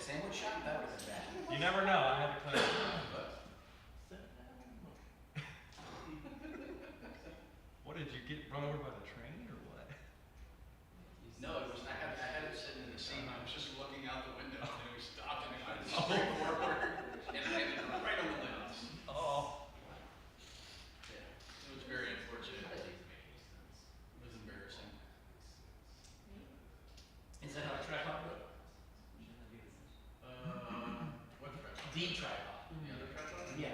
sandwich shop, that would have been bad. You never know. I had to clean it. What did you get run over by the train or what? No, it was. I had it sitting in the seat. And I was just looking out the window, and we stopped, and I went straight forward, and I landed right on the lens. Oh. Yeah, it was very unfortunate. It was embarrassing. Is that how the tripod works? What tripod? The tripod. The other tripod? Yeah.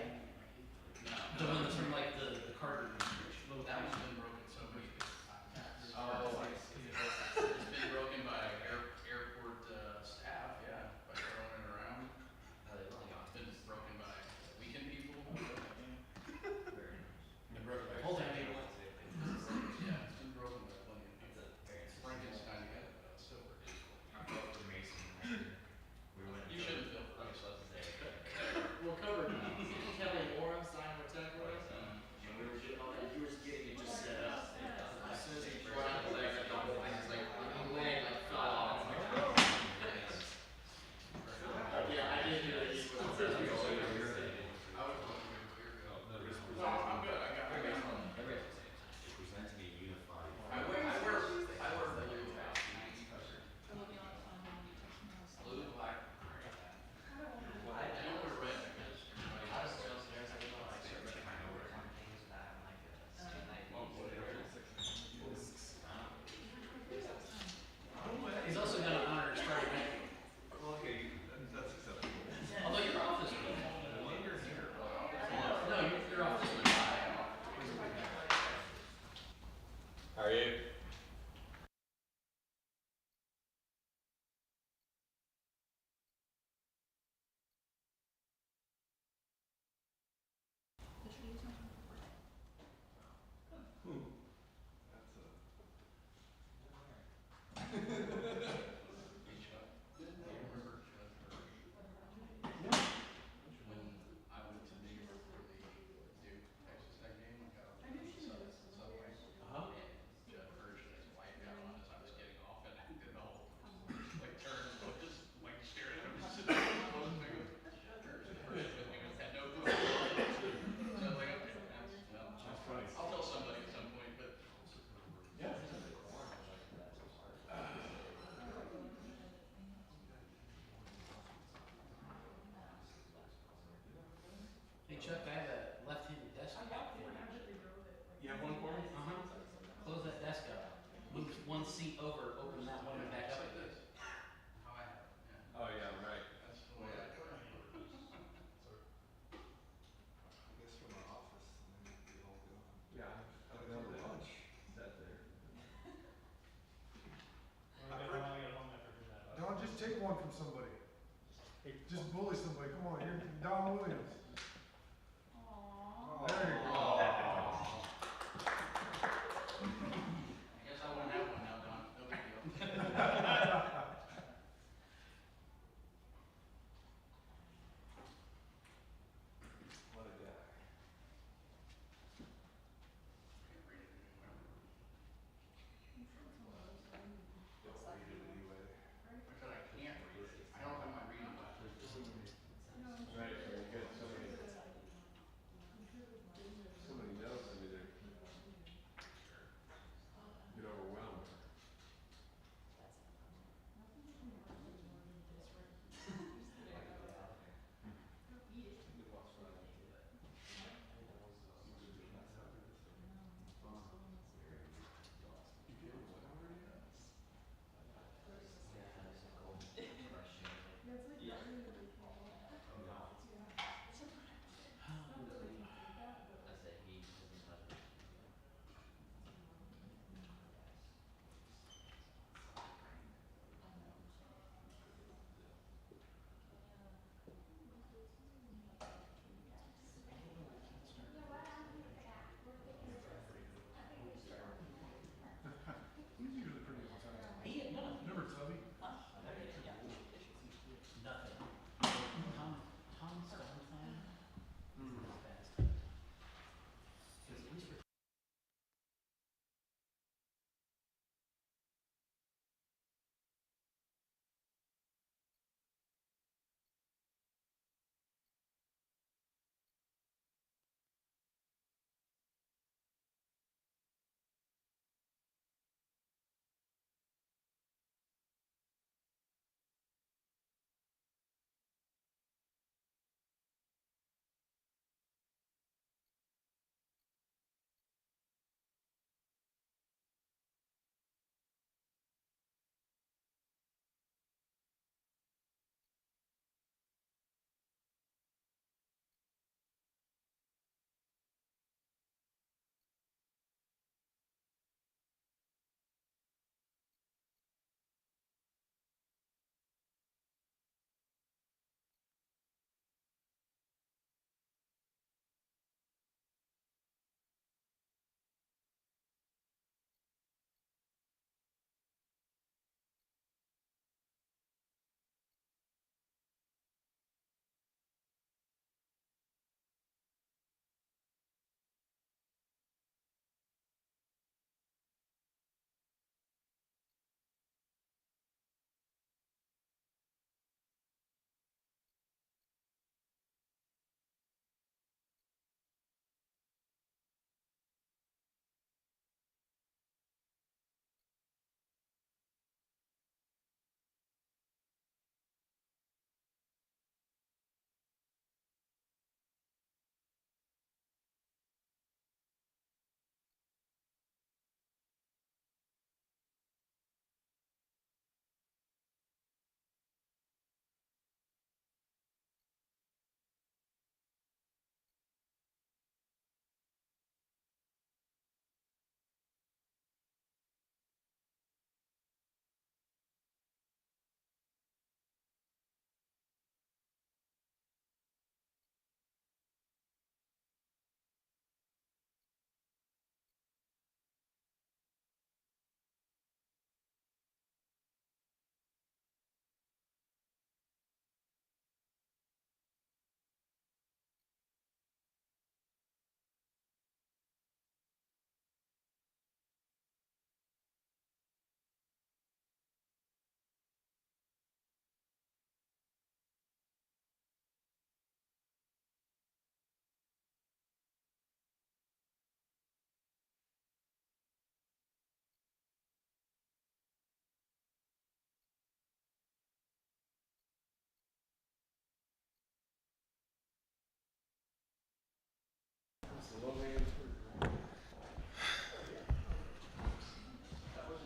No. The one that's from like the Carter administration. That one's been broken so many times. Oh, It's been broken by airport staff, yeah, by throwing it around. It's been broken by weekend people. Been broken by full-time people. Yeah, it's been broken by plenty of people. Frankenstein got silver. You shouldn't feel for us. We're covered now. Kelly Warren signed our tech with us. You were just getting it just set up. As soon as he brought out the leg, I thought the leg fell off. Yeah, I did hear it. I was wondering where you're going. No, I'm good. I got one. Present to be unified. I wear blue. Blue, black. I don't wear red because everybody else does. He's also got an honor starting bank. Okay, that's acceptable. Although you're off this week. You're here. No, you're off this week. How are you? When I went to New York for the Duke Texas Tech game, I got off the subway. And Jeff Hirsch and his wife got on as I was getting off, and I did the whole like turn, just like staring at him, just sitting there, closing my eyes. Hirsch with me, had no clue. So I was like, okay, that's funny. I'll tell somebody at some point, but yeah. Hey Chuck, I have a left-handed desk out for you. You have one for me? Close that desk up. Move one seat over, open that one and back Just up. like this. How I have it, yeah. Oh yeah, right. That's the way I do it. I guess from our office, and then we all go. Yeah. I don't know lunch. That there. Don, just take one from somebody. Just bully somebody. Come on, you're Don Williams. Aww. There you go. I guess I won't have one now, Don. No big deal. What a guy. Can't read it anymore. Don't read it anyway. I said I can't read it. I don't have my reading glasses. Right, very good. So many.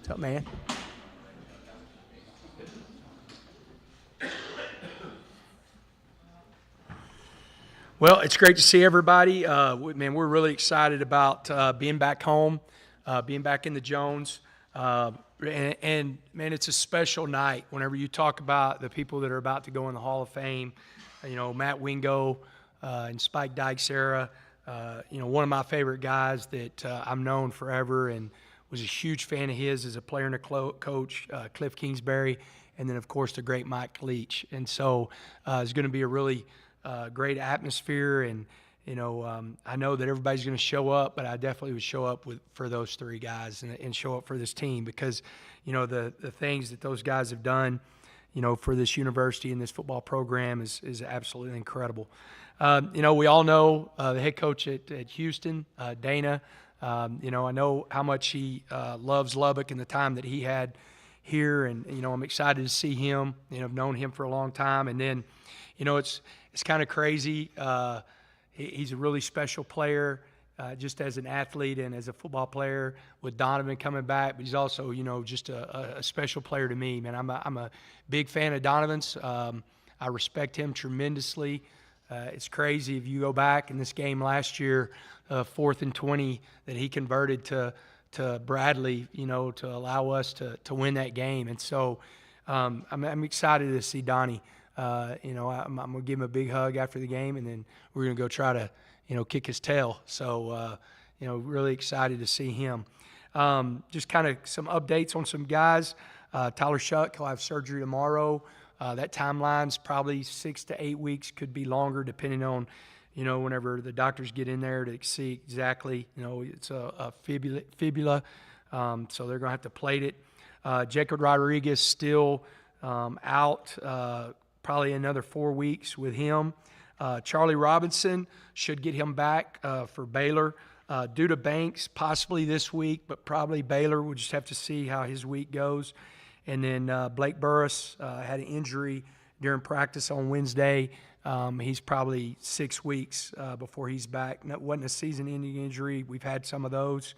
What's up, man? Well, it's great to see everybody. Man, we're really excited about being back home, being back in the Jones. And, man, it's a special night whenever you talk about the people that are about to go in the Hall of Fame. You know, Matt Wingo and Spike Dykes era. You know, one of my favorite guys that I've known forever and was a huge fan of his as a player and a coach, Cliff Kingsbury, and then, of course, the great Mike Leach. And so it's going to be a really great atmosphere, and you know, I know that everybody's going to show up, but I definitely would show up for those three guys and show up for this team because, you know, the things that those guys have done, you know, for this university and this football program is absolutely incredible. You know, we all know the head coach at Houston, Dana. You know, I know how much he loves Lubbock and the time that he had here, and you know, I'm excited to see him. You know, I've known him for a long time, and then, you know, it's kind of crazy. He's a really special player, just as an athlete and as a football player with Donovan coming back. But he's also, you know, just a special player to me, man. I'm a big fan of Donovan's. I respect him tremendously. It's crazy if you go back in this game last year, 4th and 20 that he converted to Bradley, you know, to allow us to win that game. And so I'm excited to see Donnie. You know, I'm going to give him a big hug after the game, and then we're going to go try to, you know, kick his tail. So, you know, really excited to see him. Just kind of some updates on some guys. Tyler Shuck, he'll have surgery tomorrow. That timeline's probably 6 to 8 weeks, could be longer depending on, you know, whenever the doctors get in there to see exactly, you know, it's a fibula. So they're going to have to plate it. Jacob Rodriguez still out. Probably another 4 weeks with him. Charlie Robinson should get him back for Baylor. Due to Banks, possibly this week, but probably Baylor. We'll just have to see how his week goes. And then Blake Burris had an injury during practice on Wednesday. He's probably 6 weeks before he's back. That wasn't a season-ending injury. We've had some of those.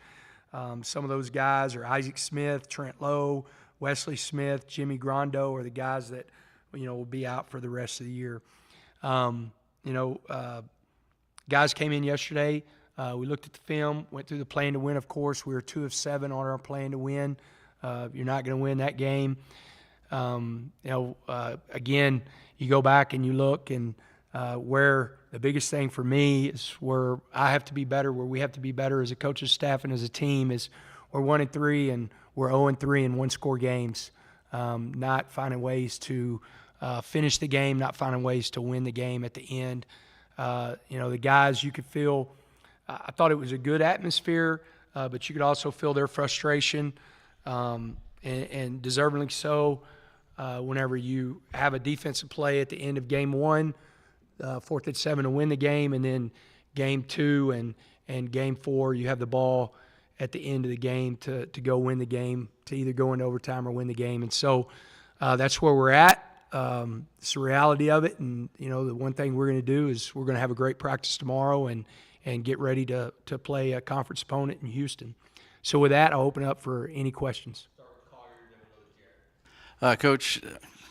Some of those guys are Isaac Smith, Trent Lowe, Wesley Smith, Jimmy Grando are the guys that, you know, will be out for the rest of the year. You know, guys came in yesterday. We looked at the film, went through the plan to win, of course. We were 2 of 7 on our plan to win. You're not going to win that game. You know, again, you go back and you look, and where the biggest thing for me is where I have to be better, where we have to be better as a coaching staff and as a team is we're 1-3 and we're 0-3 in one-score games. Not finding ways to finish the game, not finding ways to win the game at the end. You know, the guys, you could feel, I thought it was a good atmosphere, but you could also feel their frustration, and deservingly so, whenever you have a defensive play at the end of game 1, 4th and 7 to win the game, and then game 2 and game 4, you have the ball at the end of the game to go win the game, to either go into overtime or win the game. And so that's where we're at. It's the reality of it. And, you know, the one thing we're going to do is we're going to have a great practice tomorrow and get ready to play a conference opponent in Houston. So with that, I'll open up for any questions. Coach,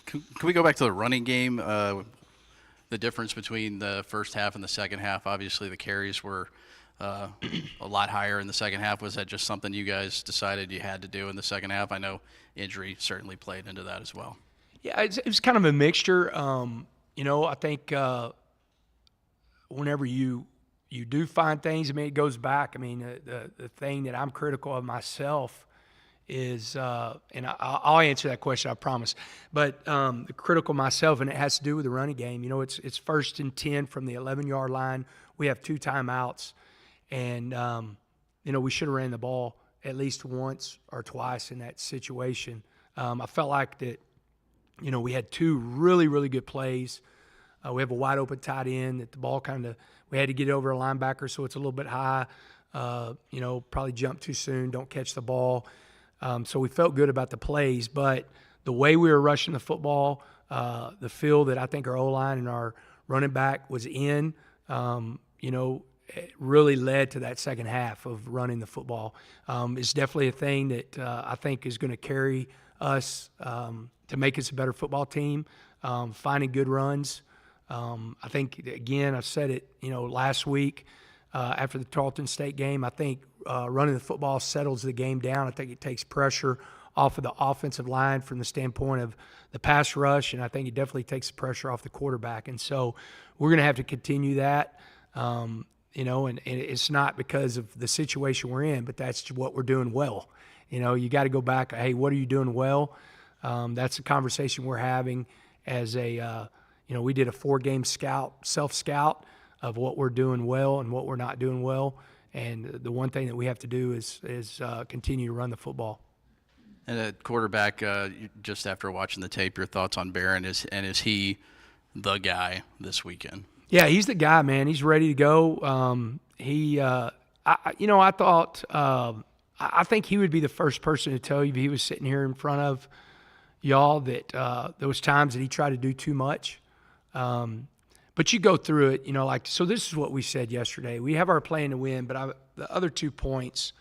can we go back to the running game? The difference between the first half and the second half, obviously the carries were a lot higher in the second half. Was that just something you guys decided you had to do in the second half? I know injury certainly played into that as well. Yeah, it was kind of a mixture. You know, I think whenever you do find things, I mean, it goes back. I mean, the thing that I'm critical of myself is, and I'll answer that question, I promise. But the critical myself, and it has to do with the running game. You know, it's 1st and 10 from the 11-yard line. We have 2 timeouts, and you know, we should have ran the ball at least once or twice in that situation. I felt like that. You know, we had 2 really, really good plays. We have a wide open tight end that the ball we had to get over a linebacker, so it's a little bit high. You know, probably jumped too soon, don't catch the ball. So we felt good about the plays, but the way we were rushing the football, the feel that I think our O-line and our running back was in, you know, really led to that second half of running the football. It's definitely a thing that I think is going to carry us to make us a better football team, finding good runs. I think, again, I said it, last week after the Tarleton State game, I think running the football settles the game down. I think it takes pressure off of the offensive line from the standpoint of the pass rush, and I think it definitely takes the pressure off the quarterback. And so we're going to have to continue that, and it's not because of the situation we're in, but that's what we're doing well. You got to go back, hey, what are you doing well? That's a conversation we're having as we did a 4-game self-scout of what we're doing well and what we're not doing well. And the one thing that we have to do is continue to run the football. And at quarterback, just after watching the tape, your thoughts on Barron, is he the guy this weekend? Yeah, he's the guy, man. He's ready to go. I think he would be the first person to tell you if he was sitting here in front of y'all that there was times that he tried to do too much. But you go through it, so this is what we said yesterday. We have our plan to win, but the other 2 points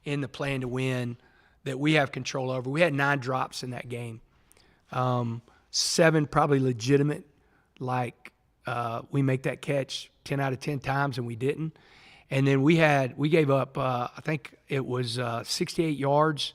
in the plan to win that we have control over, we had 9 drops in that game. 7 probably legitimate, we make that catch 10 out of 10 times and we didn't. And then we gave up, I think it was 68 yards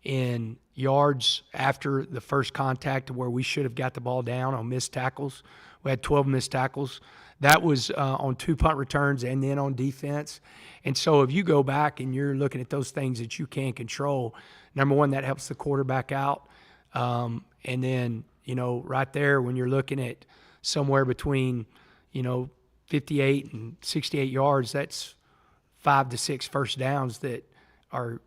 in yards after the first contact where we should have got the ball down on missed tackles. We had 12 missed tackles. That was on 2 punt returns and then on defense. And so if you go back and you're looking at those things that you can control, number one, that helps the quarterback out. And then, right there when you're looking at somewhere between, 58 and 68 yards, that's 5 to 6 first downs that are,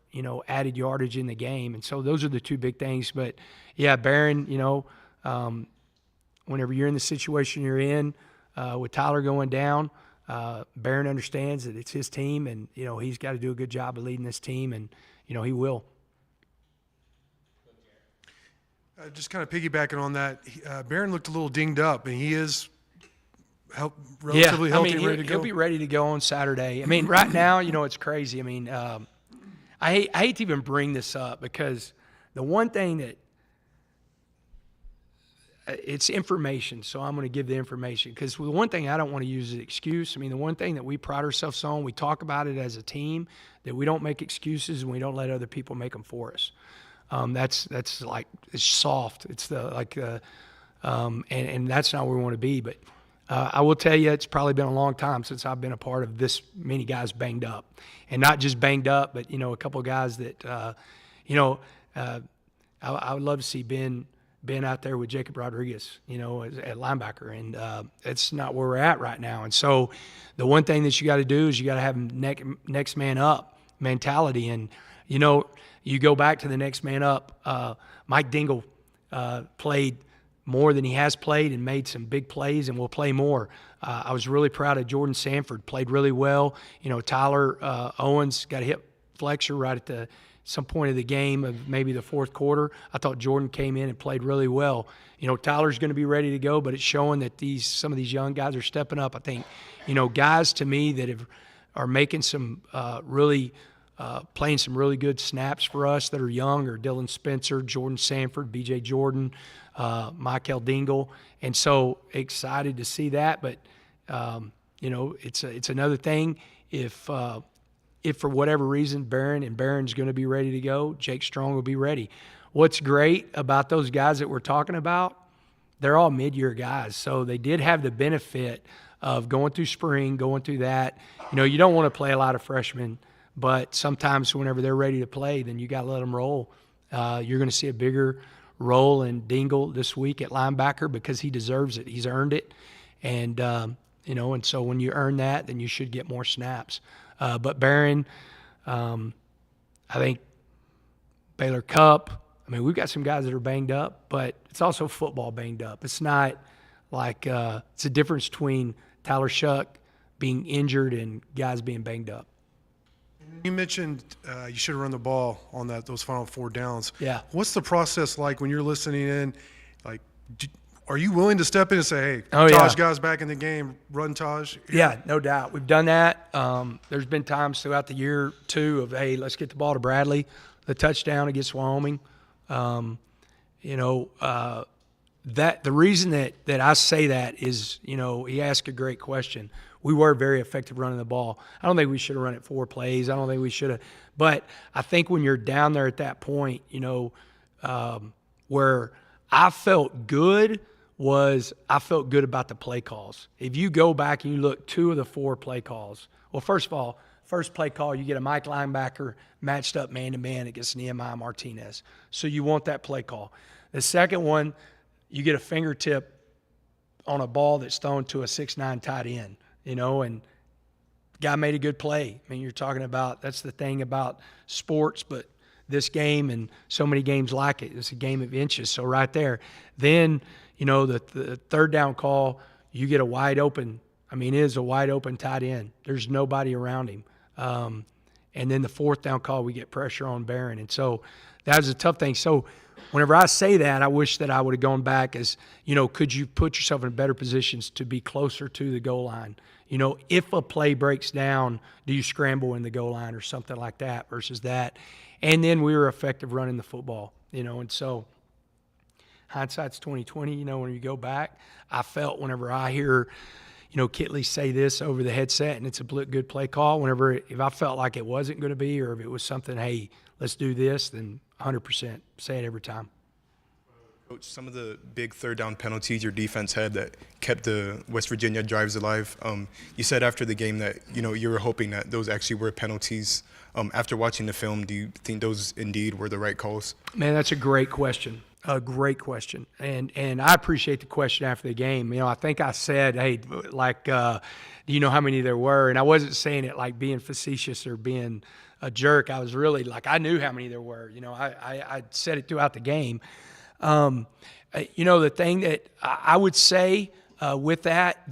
added yardage in the game. And so those are the 2 big things. But, yeah, Barron, whenever you're in the situation you're in with Tyler going down, Barron understands that it's his team and, he's got to do a good job of leading this team, and, he will. Just kind of piggybacking on that, Barron looked a little dinged up, and he is relatively healthy and ready to go. He'll be ready to go on Saturday. Right now, it's crazy. I hate to even bring this up because the one thing that it's information, so I'm going to give the information because the one thing I don't want to use as an excuse. The one thing that we pride ourselves on, we talk about it as a team, that we don't make excuses and we don't let other people make them for us. That's like it's soft. It's and that's not where we want to be. But I will tell you, it's probably been a long time since I've been a part of this many guys banged up, and not just banged up, but a couple of guys that I would love to see Ben out there with Jacob Rodriguez, at linebacker, and it's not where we're at right now. And so the one thing that you got to do is you got to have next man up mentality. And, you go back to the next man up. Mike Dingle played more than he has played and made some big plays and will play more. I was really proud of Jordan Sanford, played really well. Tyler Owens got a hip flexor right at some point of the game of maybe the fourth quarter. I thought Jordan came in and played really well. Tyler's going to be ready to go, but it's showing that some of these young guys are stepping up. I think, guys to me that are making some playing some really good snaps for us that are young are Dylan Spencer, Jordan Sanford, B.J. Jordan, Michael Dingle. And so excited to see that. But, it's another thing if for whatever reason Barron's going to be ready to go, Jake Strong will be ready. What's great about those guys that we're talking about, they're all mid-year guys. So they did have the benefit of going through spring, going through that. You don't want to play a lot of freshmen, but sometimes whenever they're ready to play, then you got to let them roll. You're going to see a bigger role in Dingle this week at linebacker because he deserves it. He's earned it. And, and so when you earn that, then you should get more snaps. But Barron, I think Baylor Cup, we've got some guys that are banged up, but it's also football banged up. It's not like it's a difference between Tyler Shuck being injured and guys being banged up. You mentioned you should have run the ball on those final 4 downs. Yeah. What's the process like when you're listening in? Like, Are you willing to step in and say, hey, Oh, Taj yeah. guy's back in the game, run Taj? Yeah, no doubt. We've done that. There's been times throughout the year, too, of, hey, let's get the ball to Bradley, the touchdown against Wyoming. That the reason that I say that is, he asked a great question. We were very effective running the ball. I don't think we should have run it 4 plays. I don't think we should have. But I think when you're down there at that point, where I felt good about the play calls. If you go back and you look 2 of the 4 play calls, well, first of all, first play call, you get a Mike linebacker matched up man-to-man against Nehemiah Martinez. So you want that play call. The second one, you get a fingertip on a ball that's thrown to a 6'9" tight end, and guy made a good play. I mean, you're talking about, that's the thing about sports, but this game and so many games like it, it's a game of inches. So right there, then, the third down call, you get a wide open. I mean, it is a wide open tight end. There's nobody around him. And then the fourth down call, we get pressure on Barron. And so that was a tough thing. So whenever I say that, I wish that I would have gone back as, could you put yourself in better positions to be closer to the goal line? If a play breaks down, do you scramble in the goal line or something like that versus that? And then we were effective running the football, and so hindsight's 20/20, when you go back. I felt whenever I hear, Kitley say this over the headset and it's a good play call, if I felt like it wasn't going to be, or if it was something, hey, let's do this, then 100% say it every time. Coach, some of the big third down penalties your defense had that kept the West Virginia drives alive. You said after the game that, you were hoping that those actually were penalties. After watching the film, do you think those indeed were the right calls? Man, that's a great question. A great question. And I appreciate the question after the game. I think I said, hey, do you know how many there were? And I wasn't saying it like being facetious or being a jerk. I was really I knew how many there were. I said it throughout the game. The thing that I would say with that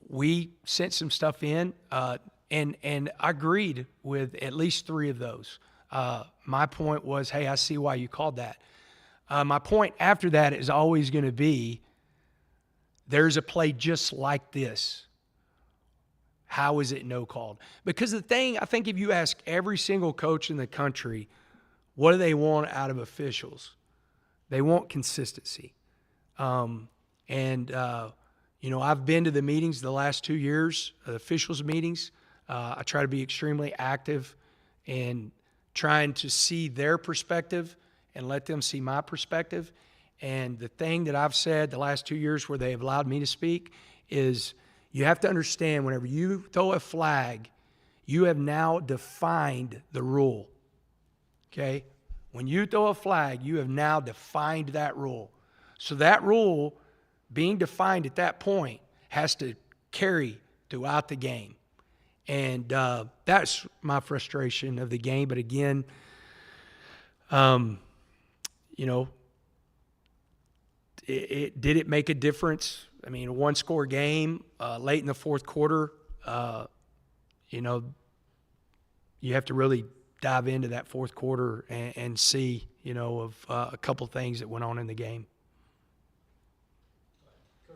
we sent some stuff in, and I agreed with at least 3 of those. My point was, hey, I see why you called that. My point after that is always going to be, there's a play just like this. How is it no called? Because the thing, I think if you ask every single coach in the country, what do they want out of officials? They want consistency. I've been to the meetings the last 2 years, the officials' meetings. I try to be extremely active and trying to see their perspective and let them see my perspective. And the thing that I've said the last 2 years where they have allowed me to speak is, you have to understand, whenever you throw a flag, you have now defined the rule. Okay? When you throw a flag, you have now defined that rule. So that rule, being defined at that point, has to carry throughout the game. And that's my frustration of the game. But again, did it make a difference? I mean, a 1-score game late in the fourth quarter, you have to really dive into that fourth quarter and see, a couple things that went on in the game.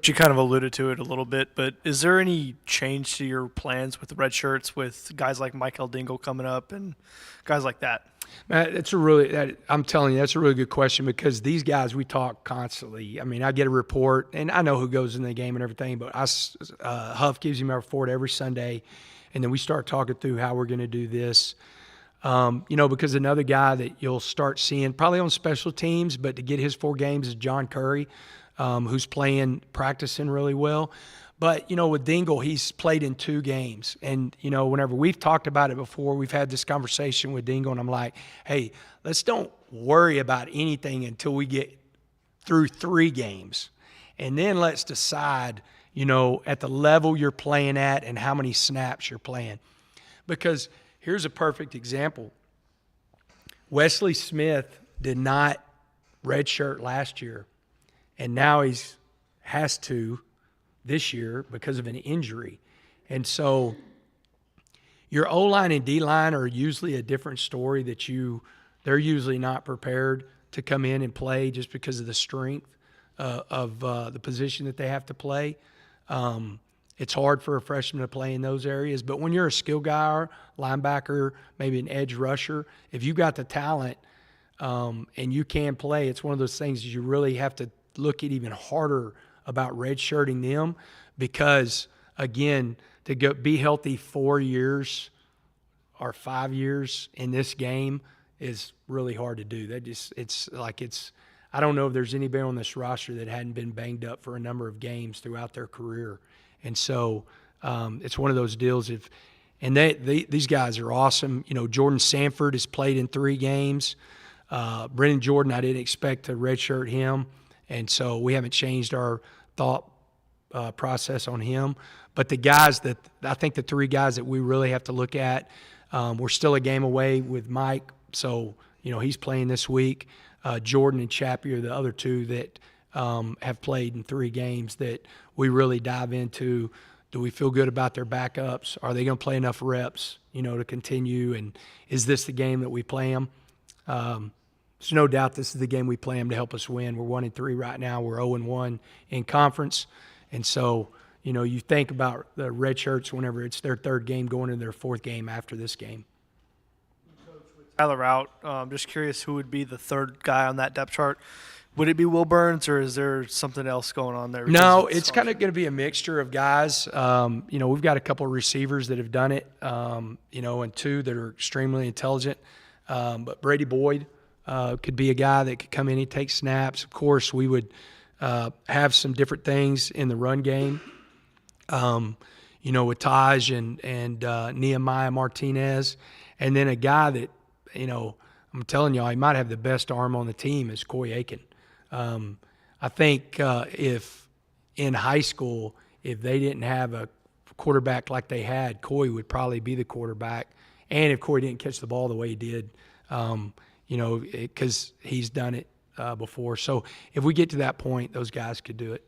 You kind of alluded to it a little bit, but is there any change to your plans with the red shirts, with guys like Michael Dingle coming up and guys like that? Man, I'm telling you, that's a really good question, because these guys, we talk constantly. I mean, I get a report, and I know who goes in the game and everything, but Huff gives me a report every Sunday, and then we start talking through how we're going to do this. Because another guy that you'll start seeing probably on special teams, but to get his 4 games, is John Curry, who's practicing really well. But, with Dingle, he's played in 2 games. And, whenever we've talked about it before, we've had this conversation with Dingle, and I'm like, hey, let's don't worry about anything until we get through 3 games. And then let's decide, at the level you're playing at and how many snaps you're playing. Because here's a perfect example. Wesley Smith did not redshirt last year, and now he has to this year because of an injury. And so your O-line and D-line are usually a different story, they're usually not prepared to come in and play just because of the strength. the position that they have to play. It's hard for a freshman to play in those areas. But when you're a skill guy, or linebacker, maybe an edge rusher, if you got the talent and you can play, it's one of those things that you really have to look at even harder about redshirting them because, again, to be healthy 4 years or 5 years in this game is really hard to do. I don't know if there's anybody on this roster that hadn't been banged up for a number of games throughout their career. And so it's one of those deals. These guys are awesome. You know, Jordan Sanford has played in 3 games. Brennan Jordan, I didn't expect to redshirt him. And so we haven't changed our thought process on him. But the guys I think the 3 guys that we really have to look at, we're still a game away with Mike. So, you know, he's playing this week. Jordan and Chappie are the other 2 that have played in 3 games that we really dive into. Do we feel good about their backups? Are they going to play enough reps, you know, to continue? And is this the game that we play them? There's no doubt this is the game we play them to help us win. We're 1-3 right now. We're 0-1 in conference. And so, you know, you think about the red shirts whenever it's their 3rd game going into their 4th game after this game. Tyler out. Just curious who would be the 3rd guy on that depth chart. Would it be Will Burns, or is there something else going on there? No, it's kind of going to be a mixture of guys. You know, we've got a couple of receivers that have done it, you know, and 2 that are extremely intelligent. But Brady Boyd could be a guy that could come in and take snaps. Of course, we would have some different things in the run game, you know, with Taj and Nehemiah Martinez. And then a guy that, you know, I'm telling y'all, he might have the best arm on the team is Coy Aiken. I think if in high school, if they didn't have a quarterback like they had, Coy would probably be the quarterback. And if Coy didn't catch the ball the way he did, you know, because he's done it before. So if we get to that point, those guys could do it.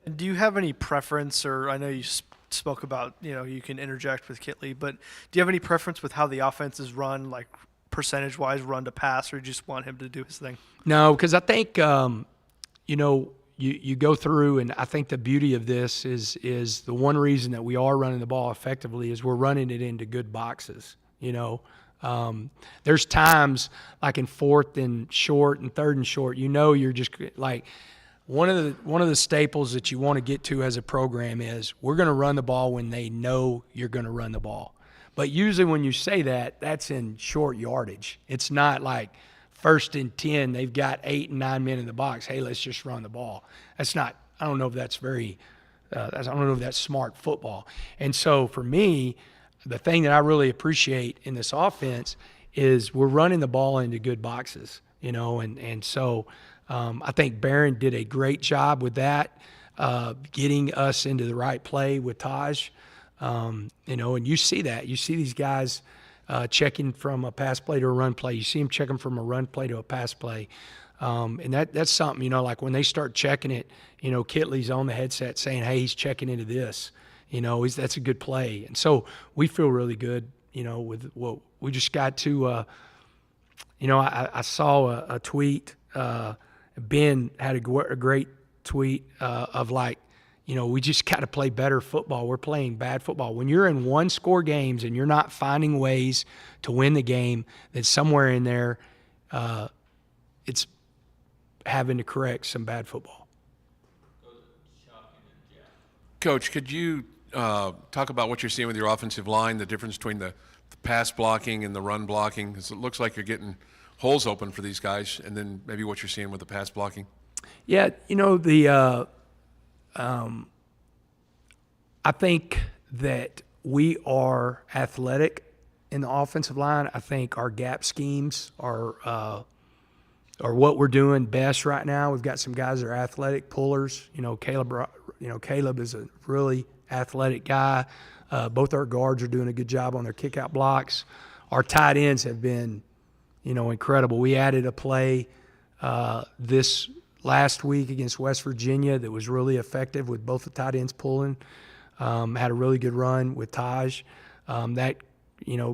And do you have any preference, or I know you spoke about, you know, you can interject with Kitley, but do you have any preference with how the offense is run, like percentage-wise, run to pass, or you just want him to do his thing? No, because I think, you know, you go through, and I think the beauty of this is the one reason that we are running the ball effectively is we're running it into good boxes, you know. There's times like in 4th and short and 3rd and short, you know, you're just like one of the staples that you want to get to as a program is we're going to run the ball when they know you're going to run the ball. But usually when you say that, that's in short yardage. It's not like 1st and 10, they've got 8 and 9 men in the box. Hey, let's just run the ball. That's not. I don't know if that's I don't know if that's smart football. And so for me, the thing that I really appreciate in this offense is we're running the ball into good boxes, you know, and so I think Barron did a great job with that, getting us into the right play with Taj, you know, and you see that. You see these guys checking from a pass play to a run play. You see them checking from a run play to a pass play. And that's something, you know, like when they start checking it, you know, Kitley's on the headset saying, hey, he's checking into this. You know, that's a good play. And so we feel really good, you know, with what we just got to, you know, I saw a tweet. Ben had a great tweet of like, you know, we just got to play better football. We're playing bad football. When you're in 1-score games and you're not finding ways to win the game, then somewhere in there it's having to correct some bad football. Coach, could you talk about what you're seeing with your offensive line, the difference between the pass blocking and the run blocking? Because it looks like you're getting holes open for these guys, and then maybe what you're seeing with the pass blocking. Yeah, you know, I think that we are athletic in the offensive line. I think our gap schemes are what we're doing best right now. We've got some guys that are athletic pullers. You know, Caleb is a really athletic guy. Both our guards are doing a good job on their kick-out blocks. Our tight ends have been, you know, incredible. We added a play this last week against West Virginia that was really effective with both the tight ends pulling. Had a really good run with Taj. That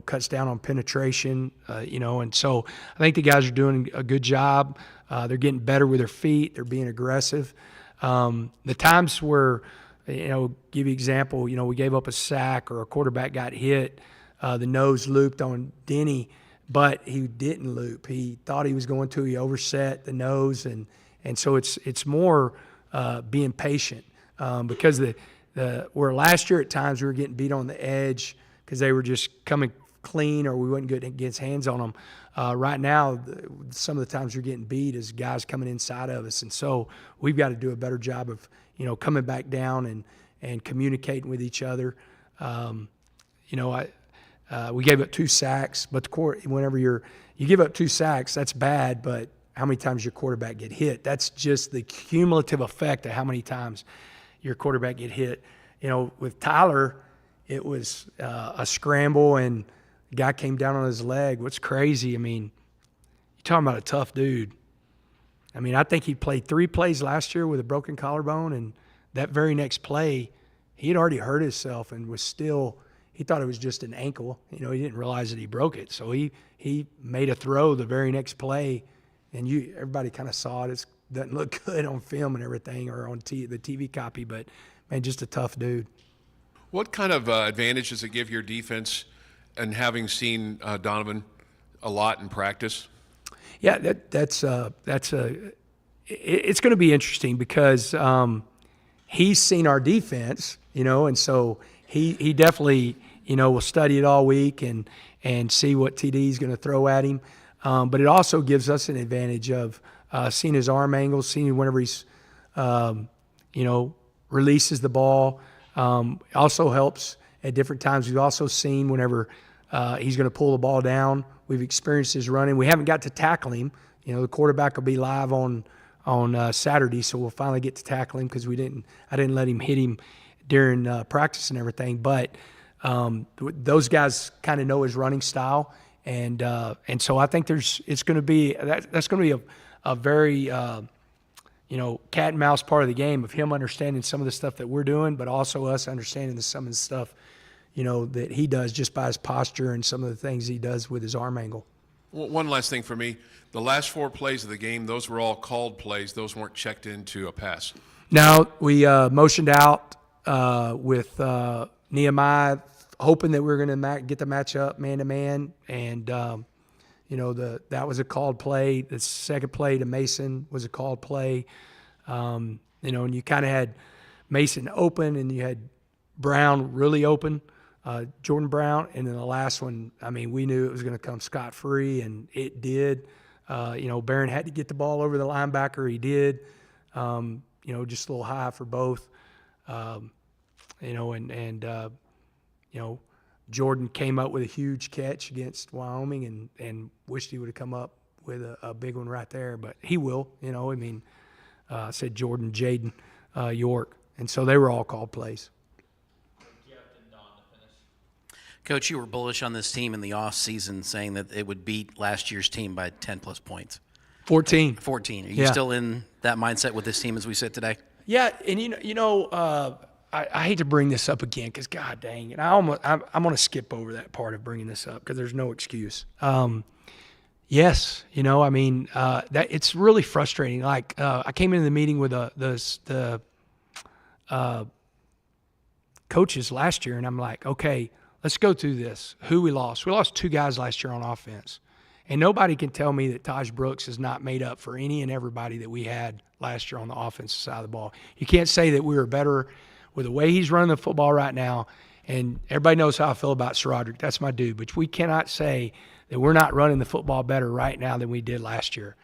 cuts down on penetration, and so I think the guys are doing a good job. They're getting better with their feet. They're being aggressive. The times where, give you an example, we gave up a sack or a quarterback got hit, the nose looped on Denny, but he didn't loop. He thought he was going to. He overset the nose, and so it's more being patient because where last year at times we were getting beat on the edge because they were just coming clean or we wasn't getting against hands on them. Right now, some of the times we're getting beat is guys coming inside of us, and so we've got to do a better job of coming back down and communicating with each other. We gave up 2 sacks, but whenever you give up 2 sacks, that's bad. But how many times your quarterback get hit? That's just the cumulative effect of how many times your quarterback get hit. With Tyler, it was a scramble and the guy came down on his leg. What's crazy? I mean, you're talking about a tough dude. I mean, I think he played 3 plays last year with a broken collarbone, and that very next play, he had already hurt himself and was still. He thought it was just an ankle. He didn't realize that he broke it. So he made a throw the very next play, and everybody kind of saw it. It doesn't look good on film and everything or on the TV copy, but, man, just a tough dude. What kind of advantage does it give your defense and having seen Donovan a lot in practice? Yeah, it's going to be interesting because he's seen our defense, and so he definitely, will study it all week and see what TD is going to throw at him. But it also gives us an advantage of seeing his arm angles, seeing whenever he's, releases the ball. Also helps at different times. We've also seen whenever he's going to pull the ball down. We've experienced his running. We haven't got to tackle him. The quarterback will be live on Saturday, so we'll finally get to tackle him because I didn't let him hit him during practice and everything. But those guys kind of know his running style, and so I think that's going to be a very cat and mouse part of the game of him understanding some of the stuff that we're doing, but also us understanding some of the stuff that he does just by his posture and some of the things he does with his arm angle. One last thing for me. The last 4 plays of the game, those were all called plays. Those weren't checked into a pass. No, we motioned out with Nehemiah, hoping that we were going to get the matchup man-to-man, and that was a called play. The second play to Mason was a called play. And you kind of had Mason open, and you had Brown really open, Jordan Brown, and then the last one, I mean, we knew it was going to come scot-free, and it did. Barron had to get the ball over the linebacker. He did. Just a little high for both. Jordan came up with a huge catch against Wyoming and wished he would have come up with a big one right there, but he will, I said Jordan, Jaden, York, and so they were all called plays. Coach, you were bullish on this team in the off season, saying that it would beat last year's team by 10-plus points. 14. 14. Are you still in that mindset with this team as we sit today? Yeah, and I hate to bring this up again because God dang it, I'm going to skip over that part of bringing this up because there's no excuse. Yes, that it's really frustrating. Like I came into the meeting with the coaches last year, and I'm like, okay, let's go through this. Who we lost? We lost 2 guys last year on offense. And nobody can tell me that Taj Brooks is not made up for any and everybody that we had last year on the offensive side of the ball. You can't say that we were better with the way he's running the football right now. And everybody knows how I feel about Srodrick. That's my dude. But we cannot say that we're not running the football better right now than we did last year.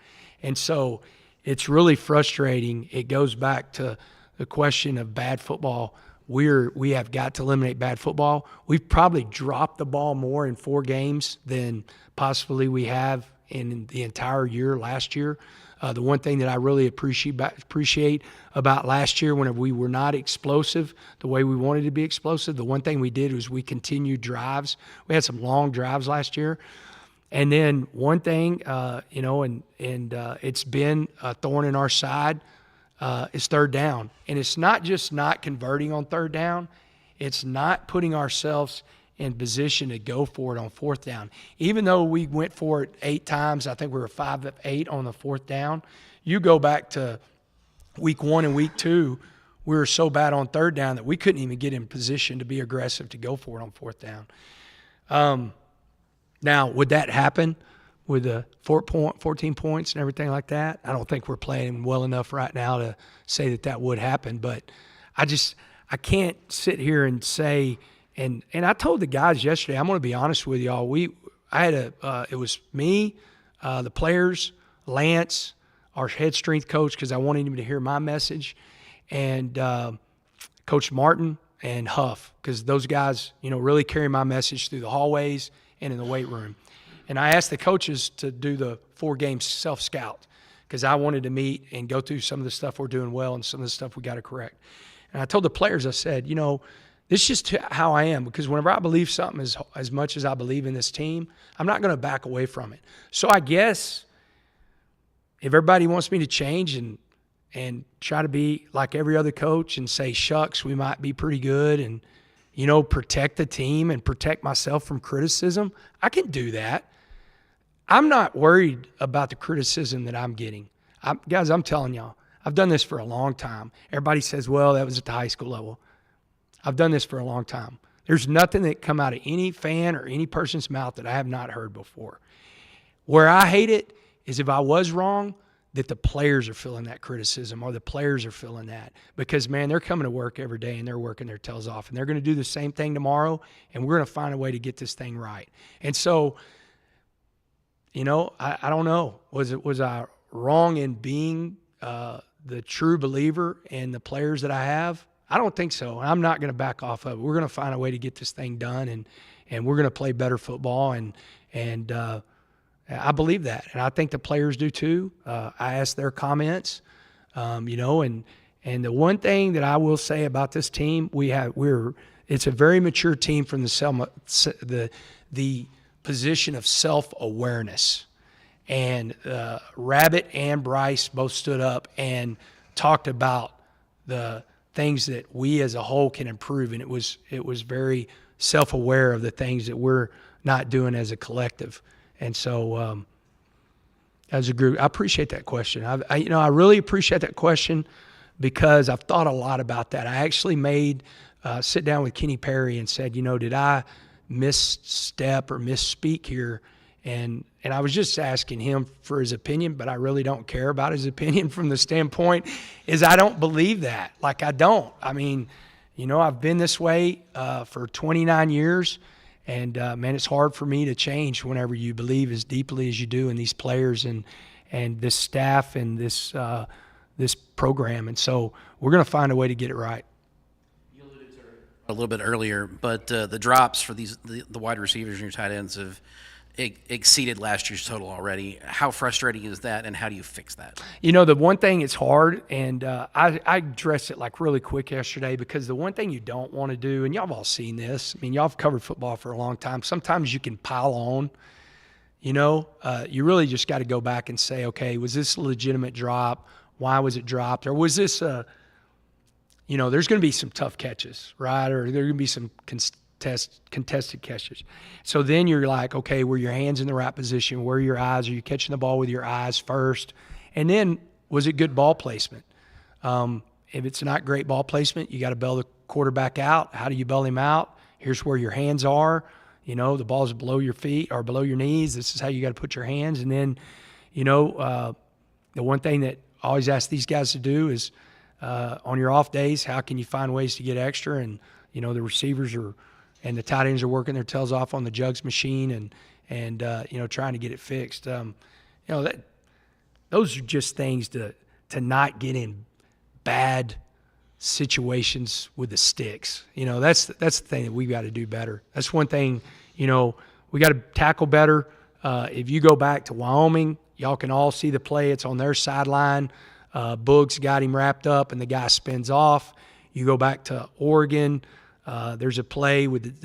And so it's really frustrating. It goes back to the question of bad football. We have got to eliminate bad football. We've probably dropped the ball more in 4 games than possibly we have in the entire year last year. The one thing that I really appreciate about last year, whenever we were not explosive the way we wanted to be explosive, the one thing we did was we continued drives. We had some long drives last year. And then one thing, it's been a thorn in our side, is third down. And it's not just not converting on third down. It's not putting ourselves in position to go for it on fourth down. Even though we went for it 8 times, I think we were 5 of 8 on the fourth down. You go back to week 1 and week 2, we were so bad on third down that we couldn't even get in position to be aggressive to go for it on fourth down. Now, would that happen with the 14 points and everything like that? I don't think we're playing well enough right now to say that would happen. But I can't sit here and say, and I told the guys yesterday, I'm going to be honest with y'all. It was me, the players, Lance, our head strength coach, because I wanted him to hear my message, and Coach Martin and Huff, because those guys, really carry my message through the hallways and in the weight room. And I asked the coaches to do the 4-game self-scout because I wanted to meet and go through some of the stuff we're doing well and some of the stuff we got to correct. And I told the players, I said, this is just how I am, because whenever I believe something as much as I believe in this team, I'm not going to back away from it. So I guess if everybody wants me to change and try to be like every other coach and say, shucks, we might be pretty good and, protect the team and protect myself from criticism, I can do that. I'm not worried about the criticism that I'm getting. Guys, I'm telling y'all, I've done this for a long time. Everybody says, well, that was at the high school level. I've done this for a long time. There's nothing that come out of any fan or any person's mouth that I have not heard before. Where I hate it is if I was wrong, that the players are feeling that criticism or the players are feeling that. Because, man, they're coming to work every day and they're working their tails off. And they're going to do the same thing tomorrow, and we're going to find a way to get this thing right. And so, I don't know. Was I wrong in being the true believer in the players that I have? I don't think so. I'm not going to back off of it. We're going to find a way to get this thing done, and we're going to play better football, and I believe that, and I think the players do too. I asked their comments, and the one thing that I will say about this team, it's a very mature team from the position of self-awareness. And Rabbit and Bryce both stood up and talked about the things that we as a whole can improve, and it was very self-aware of the things that we're not doing as a collective. And so, as a group, I appreciate that question. I really appreciate that question because I've thought a lot about that. I actually sit down with Kenny Perry and said, did I misstep or misspeak here? And I was just asking him for his opinion, but I really don't care about his opinion from the standpoint is I don't believe that. Like, I don't. I mean, I've been this way for 29 years. And, man, it's hard for me to change whenever you believe as deeply as you do in these players and this staff and this program. And so we're going to find a way to get it right. You alluded to it a little bit earlier, but the drops for the wide receivers and your tight ends have exceeded last year's total already. How frustrating is that, and how do you fix that? The one thing it's hard, and I addressed it like really quick yesterday, because the one thing you don't want to do, and y'all have all seen this, I mean, y'all have covered football for a long time. Sometimes you can pile on, you really just got to go back and say, okay, was this a legitimate drop? Why was it dropped? Or was this there's going to be some tough catches, right? Or there are going to be some contested catches. So then you're like, okay, were your hands in the right position? Where are your eyes? Are you catching the ball with your eyes first? And then was it good ball placement? If it's not great ball placement, you got to bail the quarterback out. How do you bail him out? Here's where your hands are. The ball's below your feet or below your knees. This is how you got to put your hands. And then, the one thing that I always ask these guys to do is on your off days, how can you find ways to get extra? And, the receivers and the tight ends are working their tails off on the jugs machine and trying to get it fixed. Those are just things to not get in bad situations with the sticks. That's the thing that we've got to do better. That's one thing, we got to tackle better. If you go back to Wyoming, y'all can all see the play. It's on their sideline. Boogs got him wrapped up and the guy spins off. You go back to Oregon, there's a play with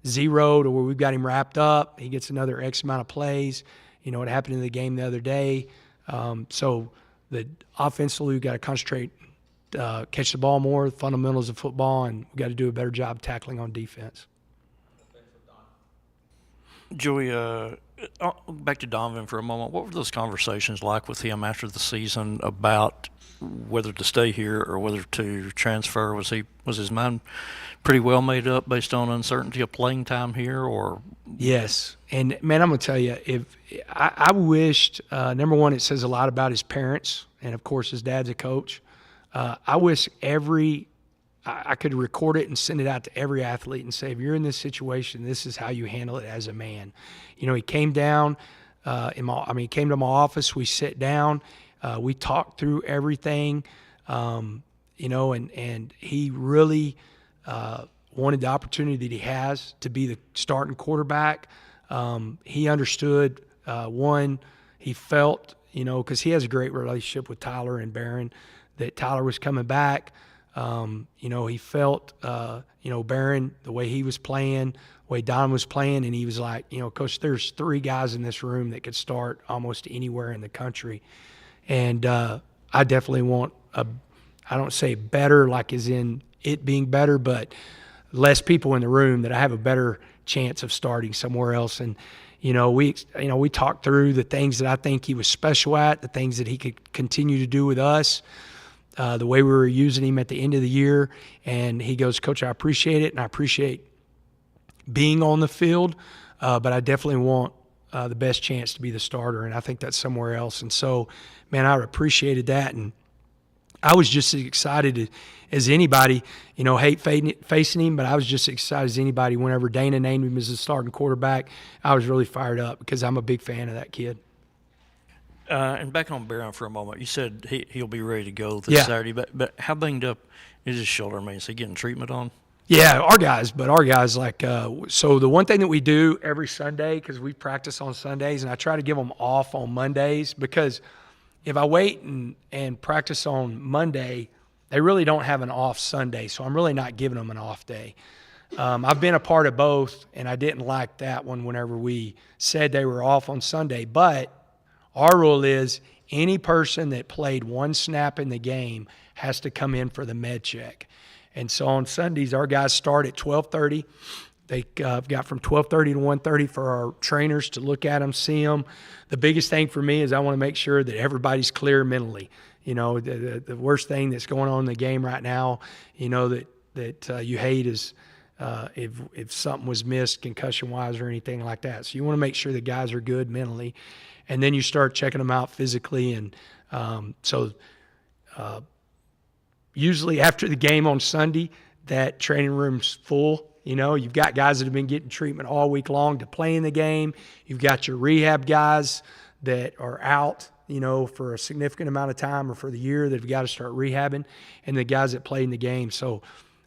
0 to where we've got him wrapped up. He gets another X amount of plays. It happened in the game the other day. So the offensively, we've got to concentrate, catch the ball more, the fundamentals of football, and we've got to do a better job tackling on defense. Joey, back to Donovan for a moment. What were those conversations like with him after the season about whether to stay here or whether to transfer? Was his mind pretty well made up based on uncertainty of playing time here, or? Yes, and man, I'm gonna tell you, if I wished, number one, it says a lot about his parents, and of course his dad's a coach. I wish I could record it and send it out to every athlete and say, if you're in this situation, this is how you handle it as a man. You know, he came down he came to my office. We sat down, we talked through everything, you know, and he really wanted the opportunity that he has to be the starting quarterback. He understood, he felt, you know, because he has a great relationship with Tyler and Barron, that Tyler was coming back. You know, he felt, you know, Barron, the way he was playing, the way Don was playing, and he was like, you know, Coach, there's 3 guys in this room that could start almost anywhere in the country. And I definitely want I don't say better like as in it being better, but less people in the room, that I have a better chance of starting somewhere else. And, we talked through the things that I think he was special at, the things that he could continue to do with us, the way we were using him at the end of the year. And he goes, Coach, I appreciate it, and I appreciate being on the field, but I definitely want the best chance to be the starter, and I think that's somewhere else. And so, man, I appreciated that, and I was just as excited as anybody, hate facing him, but I was just as excited as anybody whenever Dana named him as the starting quarterback. I was really fired up because I'm a big fan of that kid. And back on Barron for a moment, you said he'll be ready to go this Saturday, but how banged up is his shoulder? I mean, is he getting treatment on? Yeah, our guys like so the one thing that we do every Sunday, because we practice on Sundays, and I try to give them off on Mondays, because if I wait and practice on Monday, they really don't have an off Sunday, so I'm really not giving them an off day. I've been a part of both, and I didn't like that one whenever we said they were off on Sunday, but our rule is any person that played one snap in the game has to come in for the med check. And so on Sundays, our guys start at 12:30. They got from 12:30 to 1:30 for our trainers to look at them, see them. The biggest thing for me is I want to make sure that everybody's clear mentally. The worst thing that's going on in the game right now, that you hate is if something was missed concussion-wise or anything like that. So you want to make sure the guys are good mentally. And then you start checking them out physically. And usually after the game on Sunday, that training room's full. You've got guys that have been getting treatment all week long to play in the game. You've got your rehab guys that are out, for a significant amount of time or for the year that have got to start rehabbing, and the guys that play in the game. So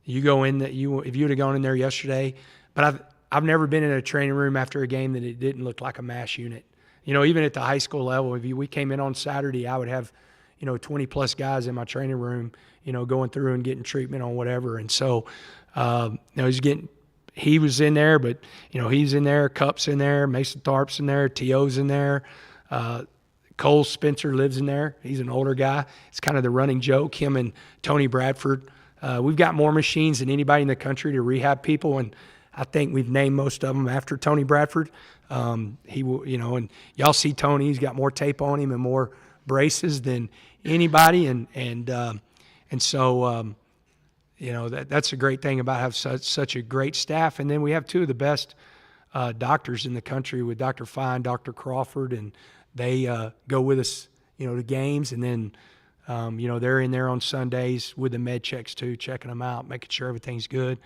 you go in if you would have gone in there yesterday, but I've never been in a training room after a game that it didn't look like a mass unit. Even at the high school level, if we came in on Saturday, I would have, 20 plus guys in my training room, going through and getting treatment on whatever. And so, he was in there, but, he's in there, Cup's in there, Mason Tharp's in there, T.O.'s in there. Cole Spencer lives in there. He's an older guy. It's kind of the running joke, him and Tony Bradford. We've got more machines than anybody in the country to rehab people, and I think we've named most of them after Tony Bradford. He will, and y'all see Tony, he's got more tape on him and more braces than anybody. And so, that's a great thing about having such a great staff. And then we have 2 of the best doctors in the country with Dr. Fine, Dr. Crawford, and they go with us, to games. And then, they're in there on Sundays with the med checks too, checking them out, making sure everything's good.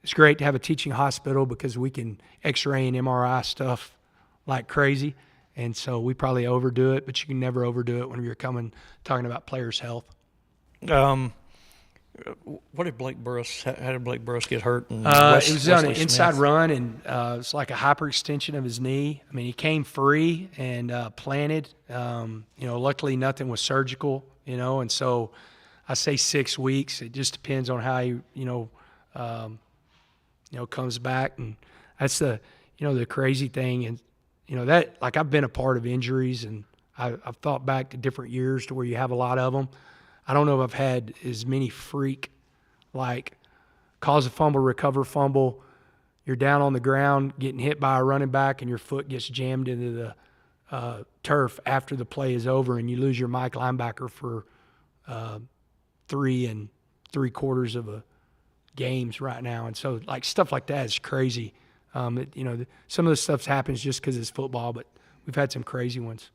It's great to have a teaching hospital because we can X-ray and MRI stuff like crazy. And so we probably overdo it, but you can never overdo it when you're talking about players' health. What did Blake Burris? How did Blake Burris get hurt? It was on an inside run, and it's like a hyperextension of his knee. I mean, he came free and planted. Luckily nothing was surgical. And so I say 6 weeks. It just depends on how he, comes back. And that's the crazy thing. And that, like, I've been a part of injuries, and I've thought back to different years to where you have a lot of them. I don't know if I've had as many freak, like, cause a fumble, recover fumble, you're down on the ground getting hit by a running back and your foot gets jammed into the turf after the play is over, and you lose your Mike linebacker for 3 3/4 of a games right now. And so, like, stuff like that is crazy. Some of the stuff happens just because it's football, but we've had some crazy ones.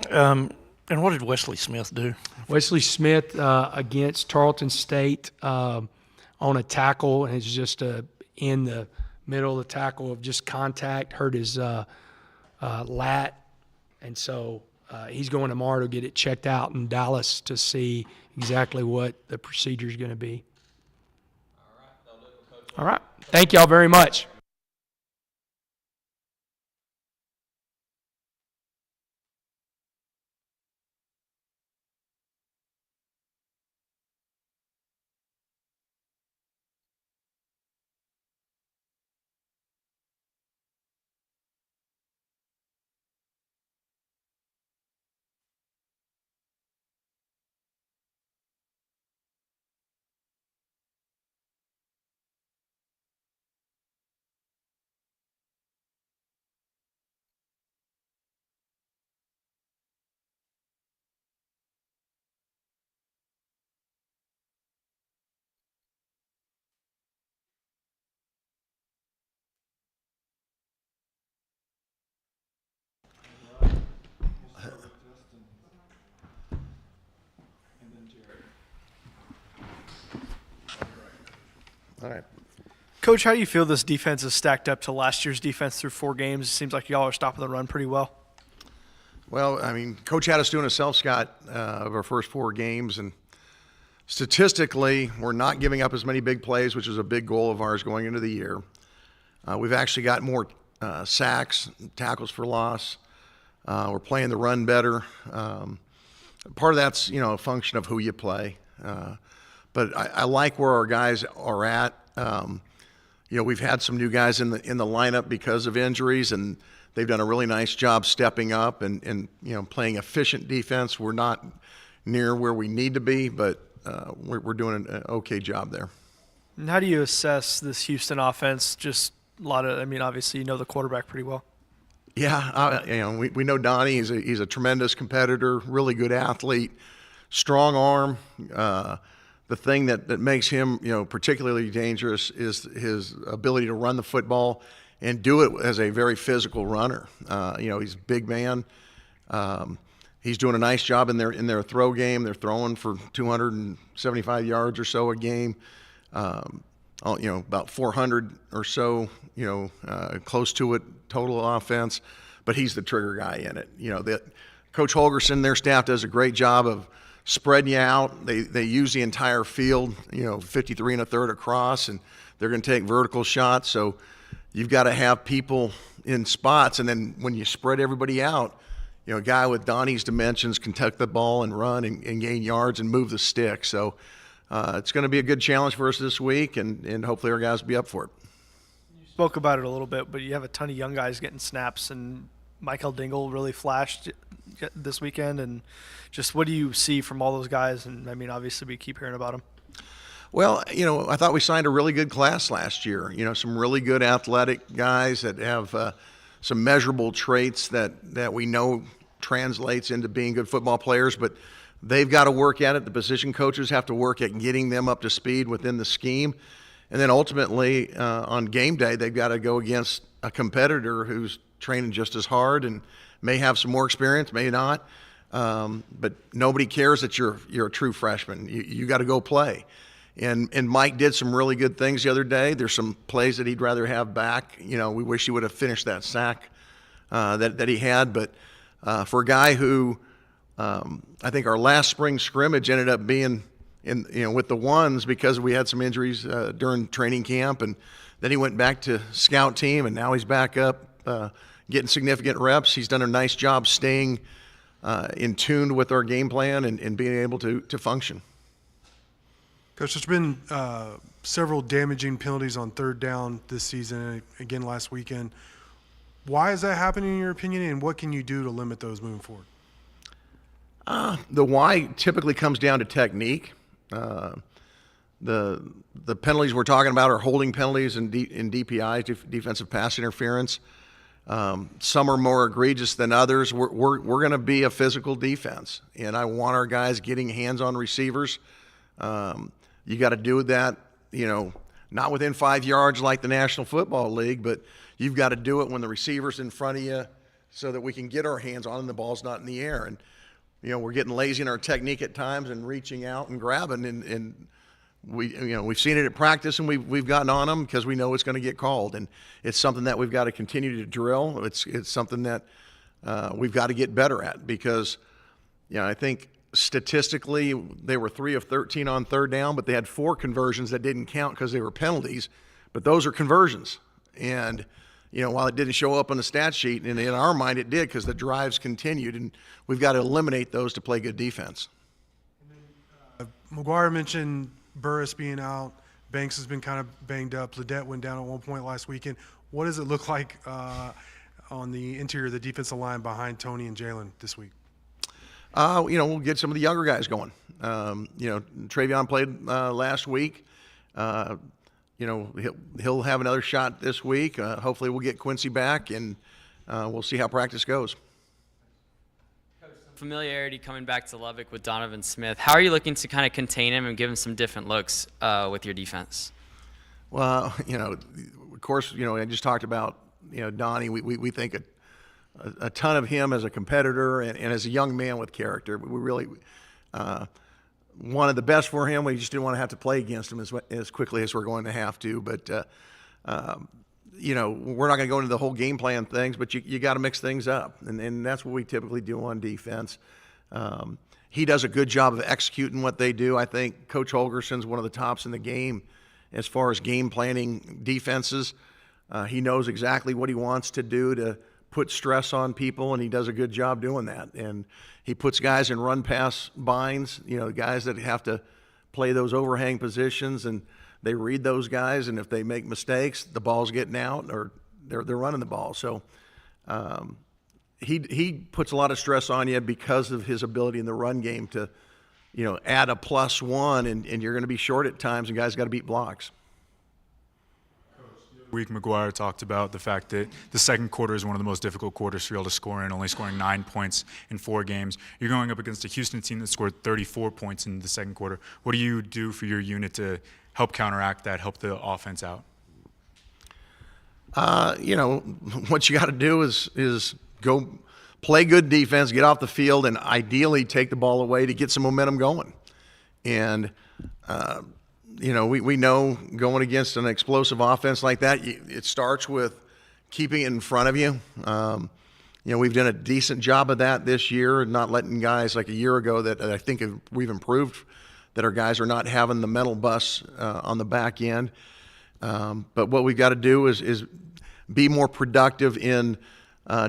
And what did Wesley Smith do? Wesley Smith against Tarleton State on a tackle, and it's just in the middle of the tackle of just contact, hurt his lat. And so he's going tomorrow to get it checked out in Dallas to see exactly what the procedure is going to be. All right. Thank y'all very much. All right. Coach, how do you feel this defense is stacked up to last year's defense through 4 games? It seems like y'all are stopping the run pretty well. Well, I mean, Coach had us doing a self-scout of our first 4 games, and statistically, we're not giving up as many big plays, which is a big goal of ours going into the year. We've actually got more sacks, tackles for loss. We're playing the run better. Part of that's, a function of who you play. But I like where our guys are at. We've had some new guys in the lineup because of injuries, and they've done a really nice job stepping up and playing efficient defense. We're not near where we need to be, but we're doing an okay job there. And how do you assess this Houston offense? Just a lot of, obviously you know the quarterback pretty well. Yeah, we know Donnie. He's a tremendous competitor, really good athlete, strong arm. The thing that makes him, particularly dangerous is his ability to run the football and do it as a very physical runner. He's a big man. He's doing a nice job in their throw game. They're throwing for 275 yards or so a game. About 400 or so, close to it total offense. But he's the trigger guy in it. Coach Holgerson, their staff does a great job of spreading you out. They use the entire field, 53 1/3 across, and they're going to take vertical shots. So you've got to have people in spots, and then when you spread everybody out, a guy with Donnie's dimensions can tuck the ball and run and gain yards and move the stick. So it's going to be a good challenge for us this week, and hopefully our guys will be up for it. You spoke about it a little bit, but you have a ton of young guys getting snaps, and Michael Dingle really flashed this weekend. And just what do you see from all those guys? And obviously we keep hearing about them. Well, I thought we signed a really good class last year. Some really good athletic guys that have some measurable traits that we know translates into being good football players, but they've got to work at it. The position coaches have to work at getting them up to speed within the scheme. And then ultimately, on game day, they've got to go against a competitor who's training just as hard and may have some more experience, may not. But nobody cares that you're a true freshman. You got to go play. And Mike did some really good things the other day. There's some plays that he'd rather have back. We wish he would have finished that sack that he had. But for a guy who I think our last spring scrimmage ended up being with the ones because we had some injuries during training camp, and then he went back to scout team, and now he's back up getting significant reps. He's done a nice job staying in tune with our game plan and being able to function. Coach, there's been several damaging penalties on 3rd down this season, and again last weekend. Why is that happening in your opinion, and what can you do to limit those moving forward? The why typically comes down to technique. the penalties we're talking about are holding penalties and in DPI, defensive pass interference. Some are more egregious than others. We're going to be a physical defense, and I want our guys getting hands on receivers. You got to do that, not within 5 yards like the National Football League, but you've got to do it when the receiver's in front of you so that we can get our hands on and the ball's not in the air. And, we're getting lazy in our technique at times and reaching out and grabbing, and we've seen it at practice, and we've gotten on them because we know it's going to get called, and it's something that we've got to continue to drill. It's something that we've got to get better at because, I think statistically they were 3 of 13 on third down, but they had 4 conversions that didn't count because they were penalties. But those are conversions, and while it didn't show up on the stat sheet, and in our mind it did because the drives continued, and we've got to eliminate those to play good defense. McGuire mentioned Burris being out. Banks has been kind of banged up. Ledette went down at one point last weekend. What does it look like on the interior of the defensive line behind Tony and Jalen this week? We'll get some of the younger guys going. Travion played last week. He'll have another shot this week. Hopefully we'll get Quincy back, and we'll see how practice goes. Familiarity coming back to Lubbock with Donovan Smith. How are you looking to kind of contain him and give him some different looks with your defense? Well, of course, I just talked about, Donnie. We think a ton of him as a competitor and as a young man with character. We really wanted the best for him. We just didn't want to have to play against him as quickly as we're going to have to. But, we're not going to go into the whole game plan things, but you got to mix things up. And that's what we typically do on defense. He does a good job of executing what they do. I think Coach Holgerson's one of the tops in the game as far as game planning defenses. He knows exactly what he wants to do to put stress on people, and he does a good job doing that. And he puts guys in run-pass binds, guys that have to play those overhang positions, and they read those guys, and if they make mistakes, the ball's getting out or they're running the ball. So he puts a lot of stress on you because of his ability in the run game to, add a +1, and you're going to be short at times, and guys got to beat blocks. Week McGuire talked about the fact that the second quarter is one of the most difficult quarters for y'all to score in, only scoring 9 points in 4 games. You're going up against a Houston team that scored 34 points in the second quarter. What do you do for your unit to help counteract that, help the offense out? What you got to do is go play good defense, get off the field, and ideally take the ball away to get some momentum going. And we know going against an explosive offense like that, it starts with keeping it in front of you. We've done a decent job of that this year, not letting guys like a year ago that I think we've improved, that our guys are not having the mental bus on the back end. But what we've got to do is be more productive in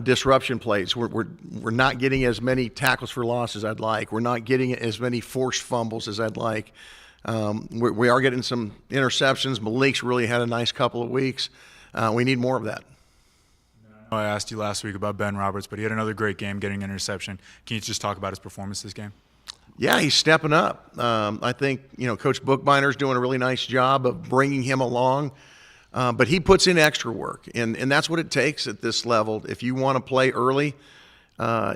disruption plays. We're not getting as many tackles for loss as I'd like. We're not getting as many forced fumbles as I'd like. We are getting some interceptions. Malik's really had a nice couple of weeks. We need more of that. I asked you last week about Ben Roberts, but he had another great game getting an interception. Can you just talk about his performance this game? Yeah, he's stepping up. I think, Coach Bookbinder's doing a really nice job of bringing him along. But he puts in extra work, and that's what it takes at this level. If you want to play early,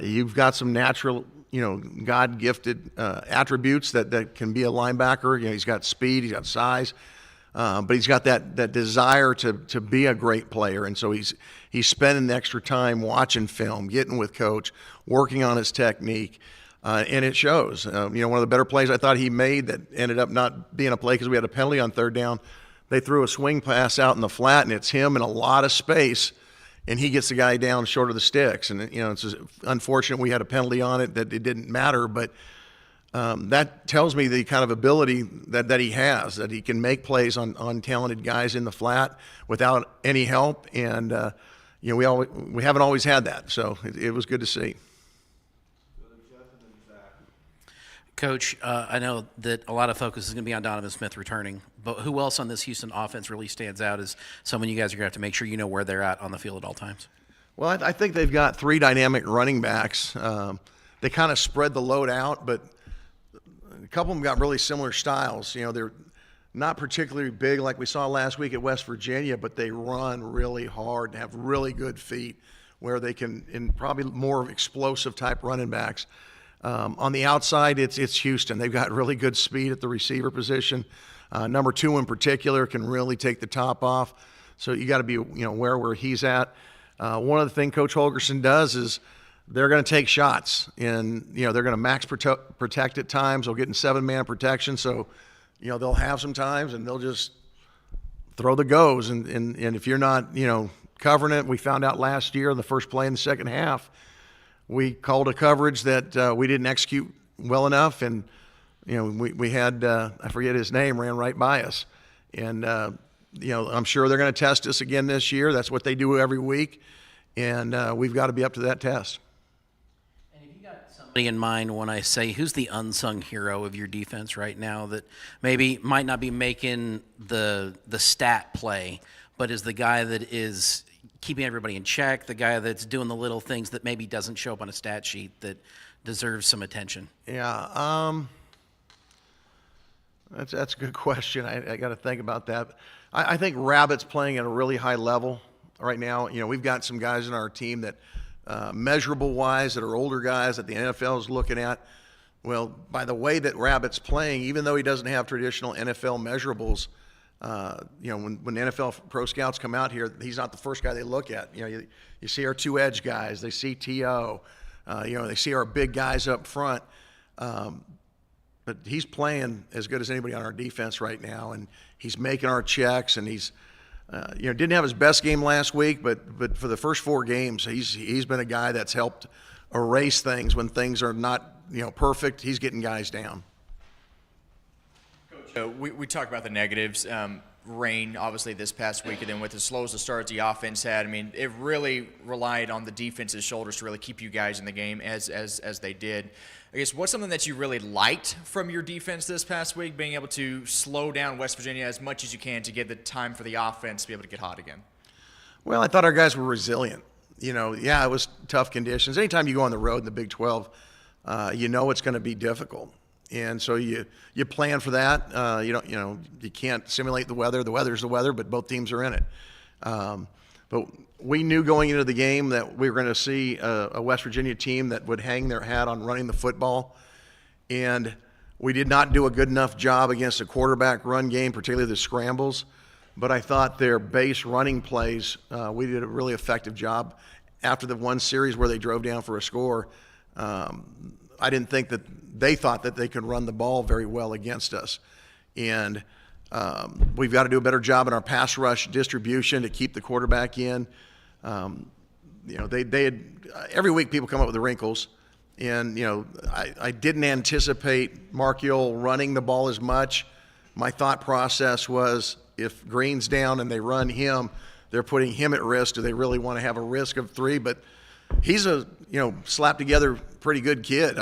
you've got some natural, God-gifted attributes that can be a linebacker. He's got speed, he's got size, but he's got that desire to be a great player. And so he's spending the extra time watching film, getting with coach, working on his technique, and it shows. One of the better plays I thought he made that ended up not being a play because we had a penalty on third down. They threw a swing pass out in the flat, and it's him in a lot of space, and he gets the guy down short of the sticks. And, it's just unfortunate we had a penalty on it that it didn't matter, but that tells me the kind of ability that he has, that he can make plays on talented guys in the flat without any help. And, we haven't always had that, so it was good to see. Coach, I know that a lot of focus is going to be on Donovan Smith returning, but who else on this Houston offense really stands out as someone you guys are going to have to make sure you know where they're at on the field at all times? Well, I think they've got 3 dynamic running backs. They kind of spread the load out, but a couple of them got really similar styles. not particularly big like we saw last week at West Virginia, but they run really hard and have really good feet where they can, and probably more explosive type running backs. On the outside, it's Houston. They've got really good speed at the receiver position. Number 2 in particular can really take the top off. So you got to be aware where he's at. One of the things Coach Holgerson does is they're going to take shots, and they're going to max protect at times. They'll get in 7-man protection, so they'll have some times, and they'll just throw the goes. And if you're not covering it, we found out last year in the first play in the second half, we called a coverage that we didn't execute well enough, and we had I forget his name, ran right by us, and I'm sure they're going to test us again this year. That's what they do every week, and we've got to be up to that test. And if you got somebody in mind when I say who's the unsung hero of your defense right now that maybe might not be making the stat play, but is the guy that is keeping everybody in check, the guy that's doing the little things that maybe doesn't show up on a stat sheet that deserves some attention? Yeah, that's a good question. I got to think about that. I think Rabbit's playing at a really high level right now. We've got some guys in our team that, measurable-wise, that are older guys that the NFL is looking at. Well, by the way that Rabbit's playing, even though he doesn't have traditional NFL measurables, when NFL pro scouts come out here, he's not the first guy they look at. You see our 2 edge guys, they see T.O., they see our big guys up front. But he's playing as good as anybody on our defense right now, and he's making our checks, and he's, didn't have his best game last week, but for the first 4 games, he's been a guy that's helped erase things when things are not, perfect. He's getting guys down. We talked about the negatives. Rain, obviously, this past week, and then with as slow as the start the offense had, it really relied on the defense's shoulders to really keep you guys in the game as they did. I guess what's something that you really liked from your defense this past week, being able to slow down West Virginia as much as you can to give the time for the offense to be able to get hot again? Well, I thought our guys were resilient. It was tough conditions. Anytime you go on the road in the Big 12, it's going to be difficult. And so you plan for that. You can't simulate the weather. The weather's the weather, but both teams are in it. But we knew going into the game that we were going to see a West Virginia team that would hang their hat on running the football. And we did not do a good enough job against a quarterback run game, particularly the scrambles. But I thought their base running plays, we did a really effective job. After the one series where they drove down for a score, I didn't think that they thought that they could run the ball very well against us. And we've got to do a better job in our pass rush distribution to keep the quarterback in. They had every week people come up with the wrinkles. And, I didn't anticipate Mark Yule running the ball as much. My thought process was if Green's down and they run him, they're putting him at risk. Do they really want to have a risk of 3? But he's a, slapped together pretty good kid.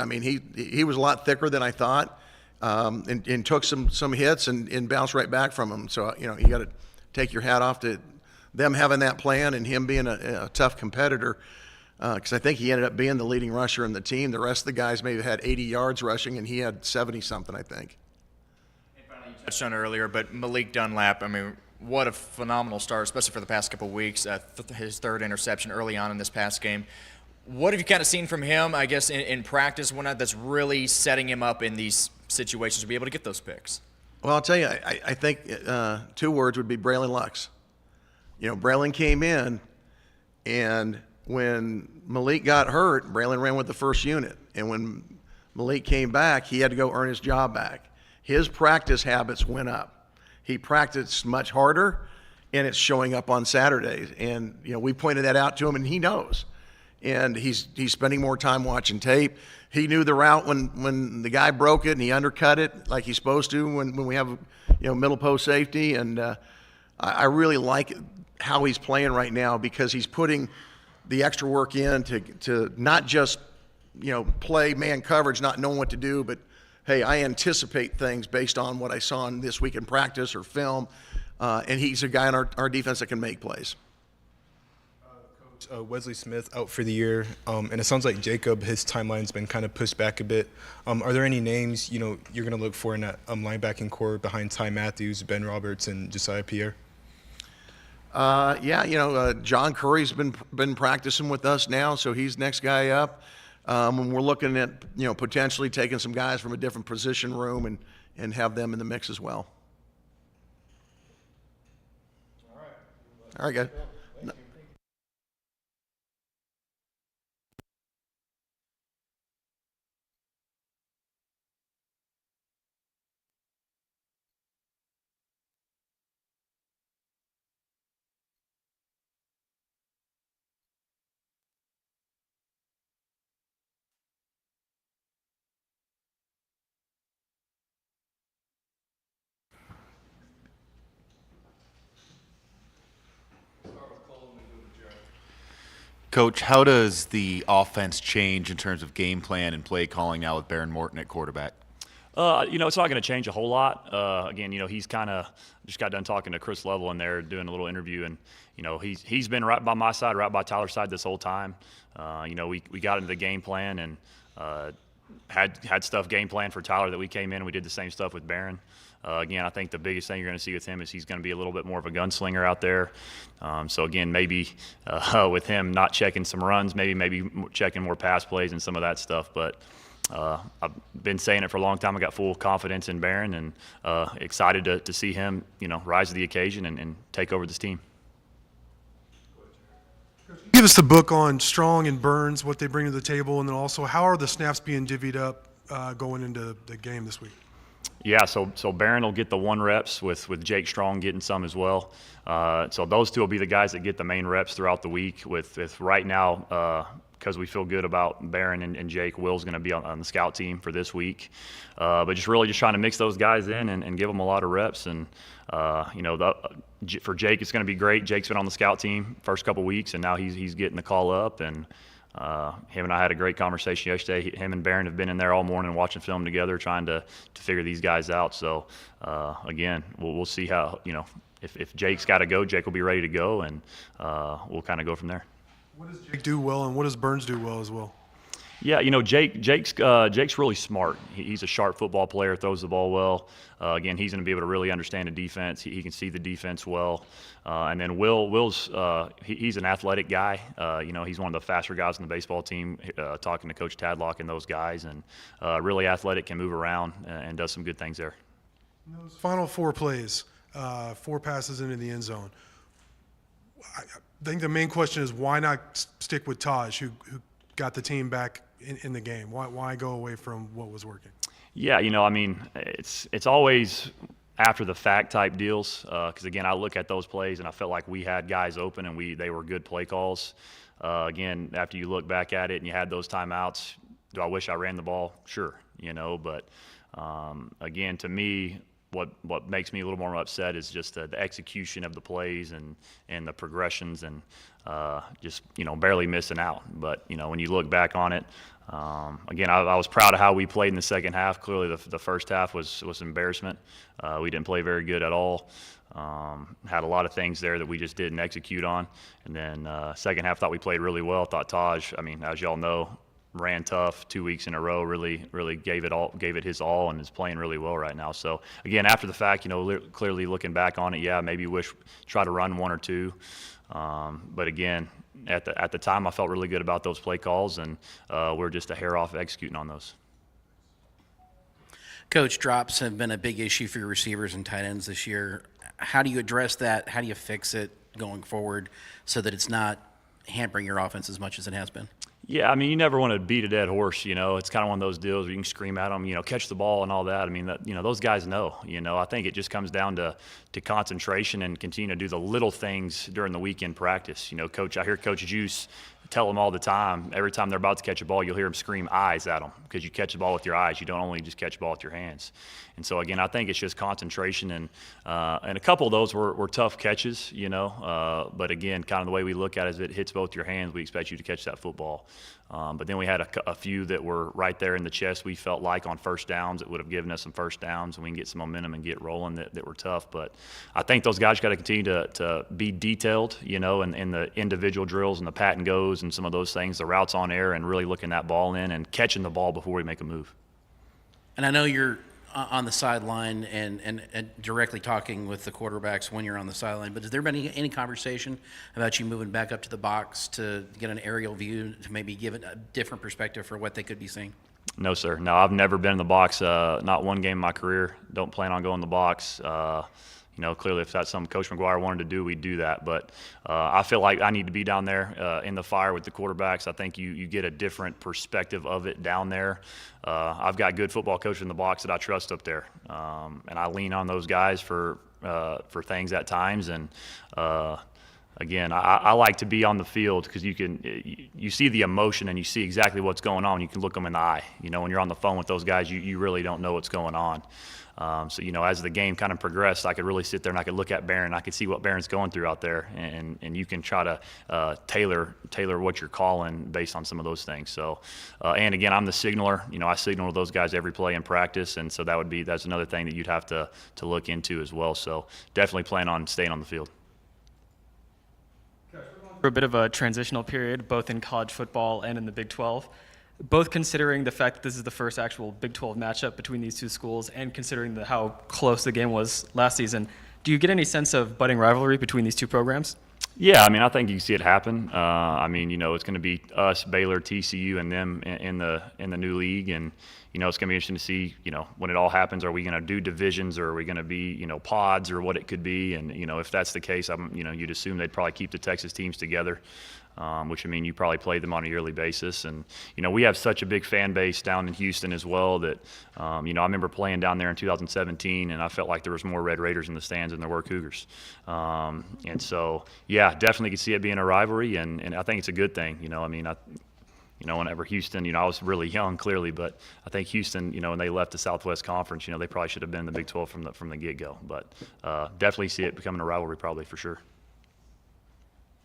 He was a lot thicker than I thought, and took some hits and bounced right back from them. So, you got to take your hat off to them having that plan and him being a tough competitor, because I think he ended up being the leading rusher in the team. The rest of the guys maybe had 80 yards rushing, and he had 70-something, I think. And finally, you touched on it earlier, but Malik Dunlap, what a phenomenal start, especially for the past couple of weeks. His 3rd interception early on in this past game. What have you kind of seen from him, I guess, in practice, that's really setting him up in these situations to be able to get those picks? Well, I'll tell you, I think 2 words would be Braylon Lux. Braylon came in, and when Malik got hurt, Braylon ran with the first unit. And when Malik came back, he had to go earn his job back. His practice habits went up. He practiced much harder, and it's showing up on Saturdays. And, we pointed that out to him, and he knows. And he's spending more time watching tape. He knew the route when the guy broke it, and he undercut it like he's supposed to when we have, middle post safety. And I really like how he's playing right now, because he's putting the extra work in to not just, play man coverage, not knowing what to do, but hey, I anticipate things based on what I saw in this week in practice or film, and he's a guy on our defense that can make plays. Coach, Wesley Smith out for the year, and it sounds like Jacob, his timeline's been kind of pushed back a bit. Are there any names, you're going to look for in that linebacking core behind Ty Matthews, Ben Roberts, and Josiah Pierre? John Curry's been practicing with us now, so he's next guy up. And we're looking at, potentially taking some guys from a different position room and have them in the mix as well. All right, guys. Coach, how does the offense change in terms of game plan and play calling now with Baron Morton at quarterback? It's not going to change a whole lot. Again, he's kind of just got done talking to Chris Level in there, doing a little interview, and he's been right by my side, right by Tyler's side this whole time. We got into the game plan and had stuff game plan for Tyler that we came in and we did the same stuff with Baron. Again, I think the biggest thing you're going to see with him is he's going to be a little bit more of a gunslinger out there. So again, maybe with him not checking some runs, maybe checking more pass plays and some of that stuff. But I've been saying it for a long time. I got full confidence in Baron and excited to see him, rise to the occasion and take over this team. Give us the book on Strong and Burns, what they bring to the table, and then also how are the snaps being divvied up going into the game this week? Yeah, so Barron will get the 1 reps with Jake Strong getting some as well. So those two will be the guys that get the main reps throughout the week. With right now, because we feel good about Barron and Jake, Will's going to be on the scout team for this week. But just trying to mix those guys in and give them a lot of reps. And for Jake, it's going to be great. Jake's been on the scout team first couple weeks, and now he's getting the call up. And him and I had a great conversation yesterday. Him and Barron have been in there all morning watching film together, trying to figure these guys out. So again, we'll see how if Jake's got to go, Jake will be ready to go, and we'll kind of go from there. What does Jake do well, and what does Burns do well as well? Yeah, Jake's really smart. He's a sharp football player, throws the ball well. Again, he's going to be able to really understand the defense. He can see the defense well. And then Will's he's an athletic guy. He's one of the faster guys on the baseball team. Talking to Coach Tadlock and those guys, and really athletic, can move around and does some good things there. In those final 4 plays, 4 passes into the end zone. I think the main question is why not stick with Taj, who got the team back in the game? Why go away from what was working? Yeah, it's always after the fact type deals. Because again, I look at those plays and I felt like we had guys open and they were good play calls. Again, after you look back at it and you had those timeouts, do I wish I ran the ball? Sure, but again, to me, what makes me a little more upset is just the execution of the plays and the progressions and just barely missing out. But when you look back on it, again, I was proud of how we played in the second half. Clearly, the first half was embarrassment. We didn't play very good at all. Had a lot of things there that we just didn't execute on. And then second half, thought we played really well. Thought Taj, as y'all know, ran tough 2 weeks in a row, really gave it his all, and is playing really well right now. So again, after the fact, clearly looking back on it, yeah, maybe try to run 1 or 2. But again, at the time, I felt really good about those play calls, and we're just a hair off executing on those. Coach, drops have been a big issue for your receivers and tight ends this year. How do you address that? How do you fix it going forward so that it's not hampering your offense as much as it has been? Yeah, you never want to beat a dead horse. It's kind of one of those deals where you can scream at them, catch the ball and all that. Those guys know. I think it just comes down to concentration and continue to do the little things during the weekend practice. I hear Coach Juice tell them all the time. Every time they're about to catch a ball, you'll hear them scream eyes at them because you catch the ball with your eyes. You don't only just catch the ball with your hands. And so again, I think it's just concentration, and a couple of those were tough catches, but again, kind of the way we look at it is if it hits both your hands, we expect you to catch that football. But then we had a few that were right there in the chest, we felt like, on first downs that would have given us some first downs, and we can get some momentum and get rolling that were tough. But I think those guys got to continue to be detailed, in the individual drills and the pat and goes and some of those things, the routes on air, and really looking that ball in and catching the ball before we make a move. And I know you're on the sideline and directly talking with the quarterbacks when you're on the sideline, but has there been any conversation about you moving back up to the box to get an aerial view to maybe give it a different perspective for what they could be seeing? No, sir. No, I've never been in the box, not one game in my career. Don't plan on going in the box. Clearly if that's something Coach McGuire wanted to do, we'd do that. But I feel like I need to be down there in the fire with the quarterbacks. I think you get a different perspective of it down there. I've got good football coaches in the box that I trust up there, and I lean on those guys for things at times. And again, I like to be on the field because you see the emotion and you see exactly what's going on. You can look them in the eye. When you're on the phone with those guys, you really don't know what's going on. So as the game kind of progressed, I could really sit there and I could look at Barron. I could see what Barron's going through out there, and you can try to tailor what you're calling based on some of those things. So, and again, I'm the signaler. I signal to those guys every play in practice, and so that's another thing that you'd have to look into as well. So definitely plan on staying on the field. For a bit of a transitional period, both in college football and in the Big 12. Both considering the fact that this is the first actual Big 12 matchup between these two schools and considering how close the game was last season, do you get any sense of budding rivalry between these two programs? Yeah, I think you can see it happen. It's going to be us, Baylor, TCU, and them in the new league, and it's going to be interesting to see, when it all happens, are we going to do divisions or are we going to be, pods or what it could be? And if that's the case, you'd assume they'd probably keep the Texas teams together. Which you probably play them on a yearly basis. And, we have such a big fan base down in Houston as well that, I remember playing down there in 2017 and I felt like there was more Red Raiders in the stands than there were Cougars. And so, yeah, definitely could see it being a rivalry, and I think it's a good thing. Whenever Houston, I was really young clearly, but I think Houston, when they left the Southwest Conference, they probably should have been in the Big 12 from the get-go. But definitely see it becoming a rivalry probably for sure.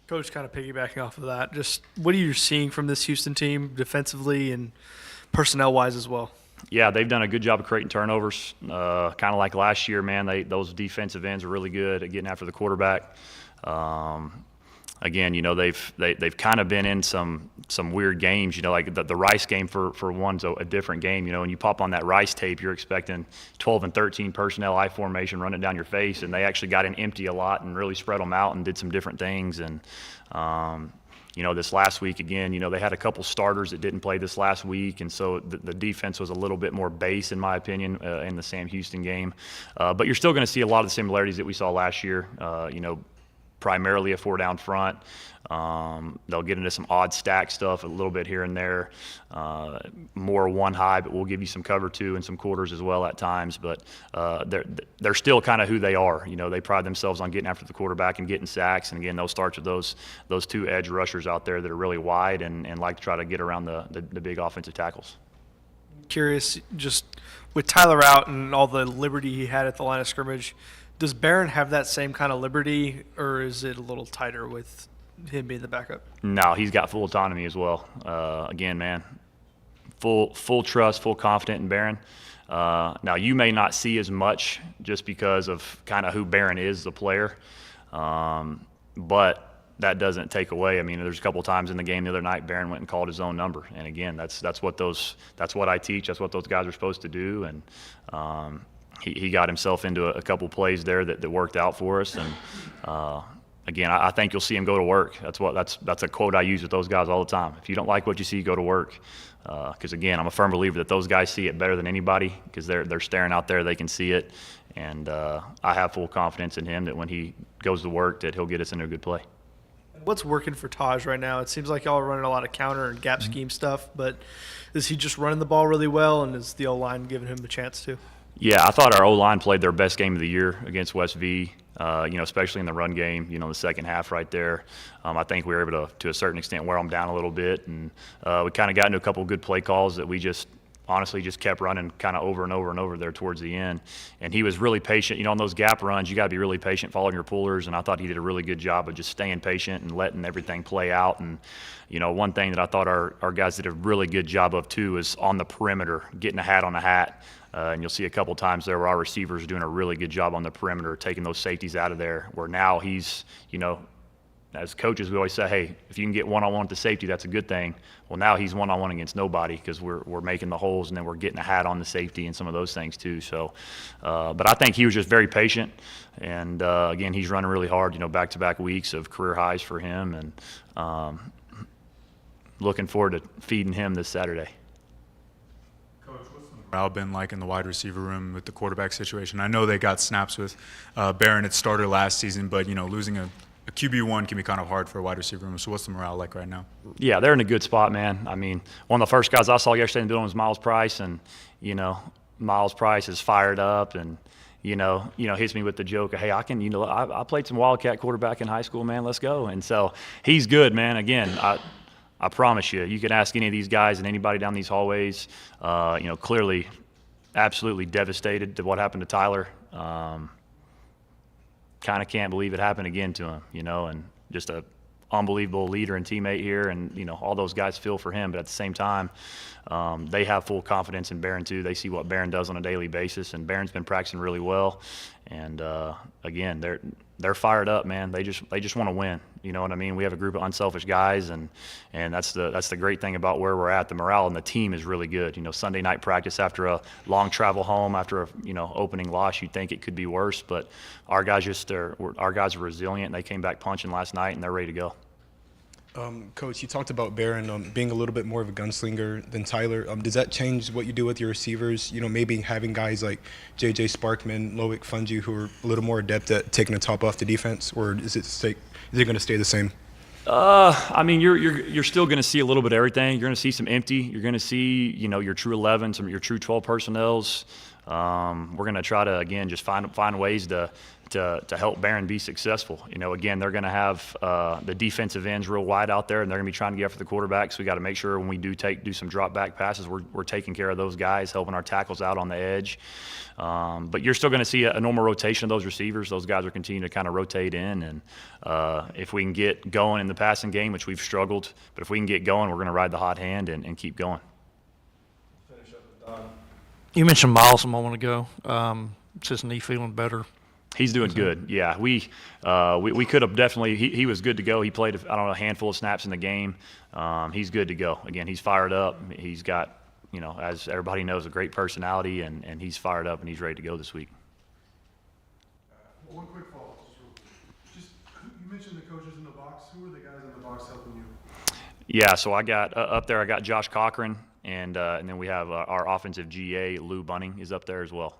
Coach, kind of piggybacking off of that, just what are you seeing from this Houston team defensively and personnel-wise as well? Yeah, they've done a good job of creating turnovers. Kind of like last year, man. Those defensive ends are really good at getting after the quarterback. Again, they've kind of been in some weird games. Like the Rice game for one's a different game. When you pop on that Rice tape, you're expecting 12 and 13 personnel I formation running down your face, and they actually got in empty a lot and really spread them out and did some different things. And this last week again, they had a couple starters that didn't play this last week, and so the defense was a little bit more base, in my opinion, in the Sam Houston game. But you're still going to see a lot of the similarities that we saw last year. Primarily a 4-down front. They'll get into some odd stack stuff a little bit here and there. More one high, but we'll give you some cover two and some quarters as well at times. But they're still kind of who they are. They pride themselves on getting after the quarterback and getting sacks. And again, those starts with those two edge rushers out there that are really wide and like to try to get around the big offensive tackles. Curious, just with Tyler out and all the liberty he had at the line of scrimmage, does Barron have that same kind of liberty, or is it a little tighter with him being the backup? No, he's got full autonomy as well. Again, man, full trust, full confidence in Barron. Now, you may not see as much just because of kind of who Barron is as a player, but that doesn't take away. There's a couple times in the game the other night, Barron went and called his own number, and again, that's what I teach. That's what those guys are supposed to do, and he got himself into a couple plays there that worked out for us. And again, I think you'll see him go to work. That's a quote I use with those guys all the time. If you don't like what you see, go to work. Because again, I'm a firm believer that those guys see it better than anybody because they're staring out there, they can see it. And I have full confidence in him that when he goes to work, that he'll get us into a good play. What's working for Taj right now? It seems like y'all are running a lot of counter and gap scheme stuff, but is he just running the ball really well, and is the O-line giving him the chance to? Yeah, I thought our O-line played their best game of the year against West V, especially in the run game, the second half right there. I think we were able to a certain extent, wear them down a little bit. And we kind of got into a couple of good play calls that we just honestly just kept running kind of over and over and over there towards the end. And he was really patient. You know, on those gap runs, you got to be really patient following your pullers. And I thought he did a really good job of just staying patient and letting everything play out. And, you know, one thing that I thought our guys did a really good job of too is on the perimeter, getting a hat on a hat. And you'll see a couple times there where our receivers are doing a really good job on the perimeter, taking those safeties out of there, where now he's, you know, as coaches, we always say, hey, if you can get one-on-one with the safety, that's a good thing. Well, now he's one-on-one against nobody because we're making the holes, and then we're getting a hat on the safety and some of those things too. So, but I think he was just very patient. And, again, he's running really hard, you know, back-to-back weeks of career highs for him. And looking forward to feeding him this Saturday. Morale been like in the wide receiver room with the quarterback situation? I know they got snaps with Barron at starter last season, but, you know, losing a QB1 can be kind of hard for a wide receiver room. So what's the morale like right now? Yeah, they're in a good spot, man. I mean, one of the first guys I saw yesterday in the building was Miles Price, and, you know, Miles Price is fired up and, you know, hits me with the joke of, hey, I can, you know, I played some Wildcat quarterback in high school, man, let's go. And so he's good, man. Again, I promise you, you can ask any of these guys and anybody down these hallways, you know, clearly absolutely devastated to what happened to Tyler. Kind of can't believe it happened again to him, you know, and just a unbelievable leader and teammate here, and, you know, all those guys feel for him, but at the same time, they have full confidence in Barron too. They see what Barron does on a daily basis, and Barron's been practicing really well, and again, they're fired up, man. They just want to win. You know what I mean? We have a group of unselfish guys, and that's the great thing about where we're at. The morale on the team is really good. You know, Sunday night practice after a long travel home, after a, you know, opening loss, you'd think it could be worse, but our guys are resilient, and they came back punching last night, and they're ready to go. Coach, you talked about Barron being a little bit more of a gunslinger than Tyler. Does that change what you do with your receivers? You know, maybe having guys like J.J. Sparkman, Loic Fungi, who are a little more adept at taking the top off the defense, or is it going to stay the same? I mean, you're still going to see a little bit of everything. You're going to see some empty. You're going to see, you know, your true 11, some of your true 12 personnels. We're going to try to, again, just find ways to help Barron be successful. You know, again, they're going to have the defensive ends real wide out there, and they're going to be trying to get after the quarterback. So we got to make sure when we do some drop back passes, we're taking care of those guys, helping our tackles out on the edge. But you're still going to see a normal rotation of those receivers. Those guys are continuing to kind of rotate in, and if we can get going in the passing game, which we've struggled, but if we can get going, we're going to ride the hot hand and keep going. Finish up with Don. You mentioned Miles a moment ago. Is his knee feeling better? He's doing good. Yeah, we could have definitely. He was good to go. He played a handful of snaps in the game. He's good to go. Again, he's fired up. He's got, you know, as everybody knows, a great personality, and he's fired up and he's ready to go this week. One quick follow-up. Just you mentioned the coaches in the box. Who are the guys in the box helping you? Yeah, so I got up there. I got Josh Cochran, and then we have our offensive GA Lou Bunning is up there as well.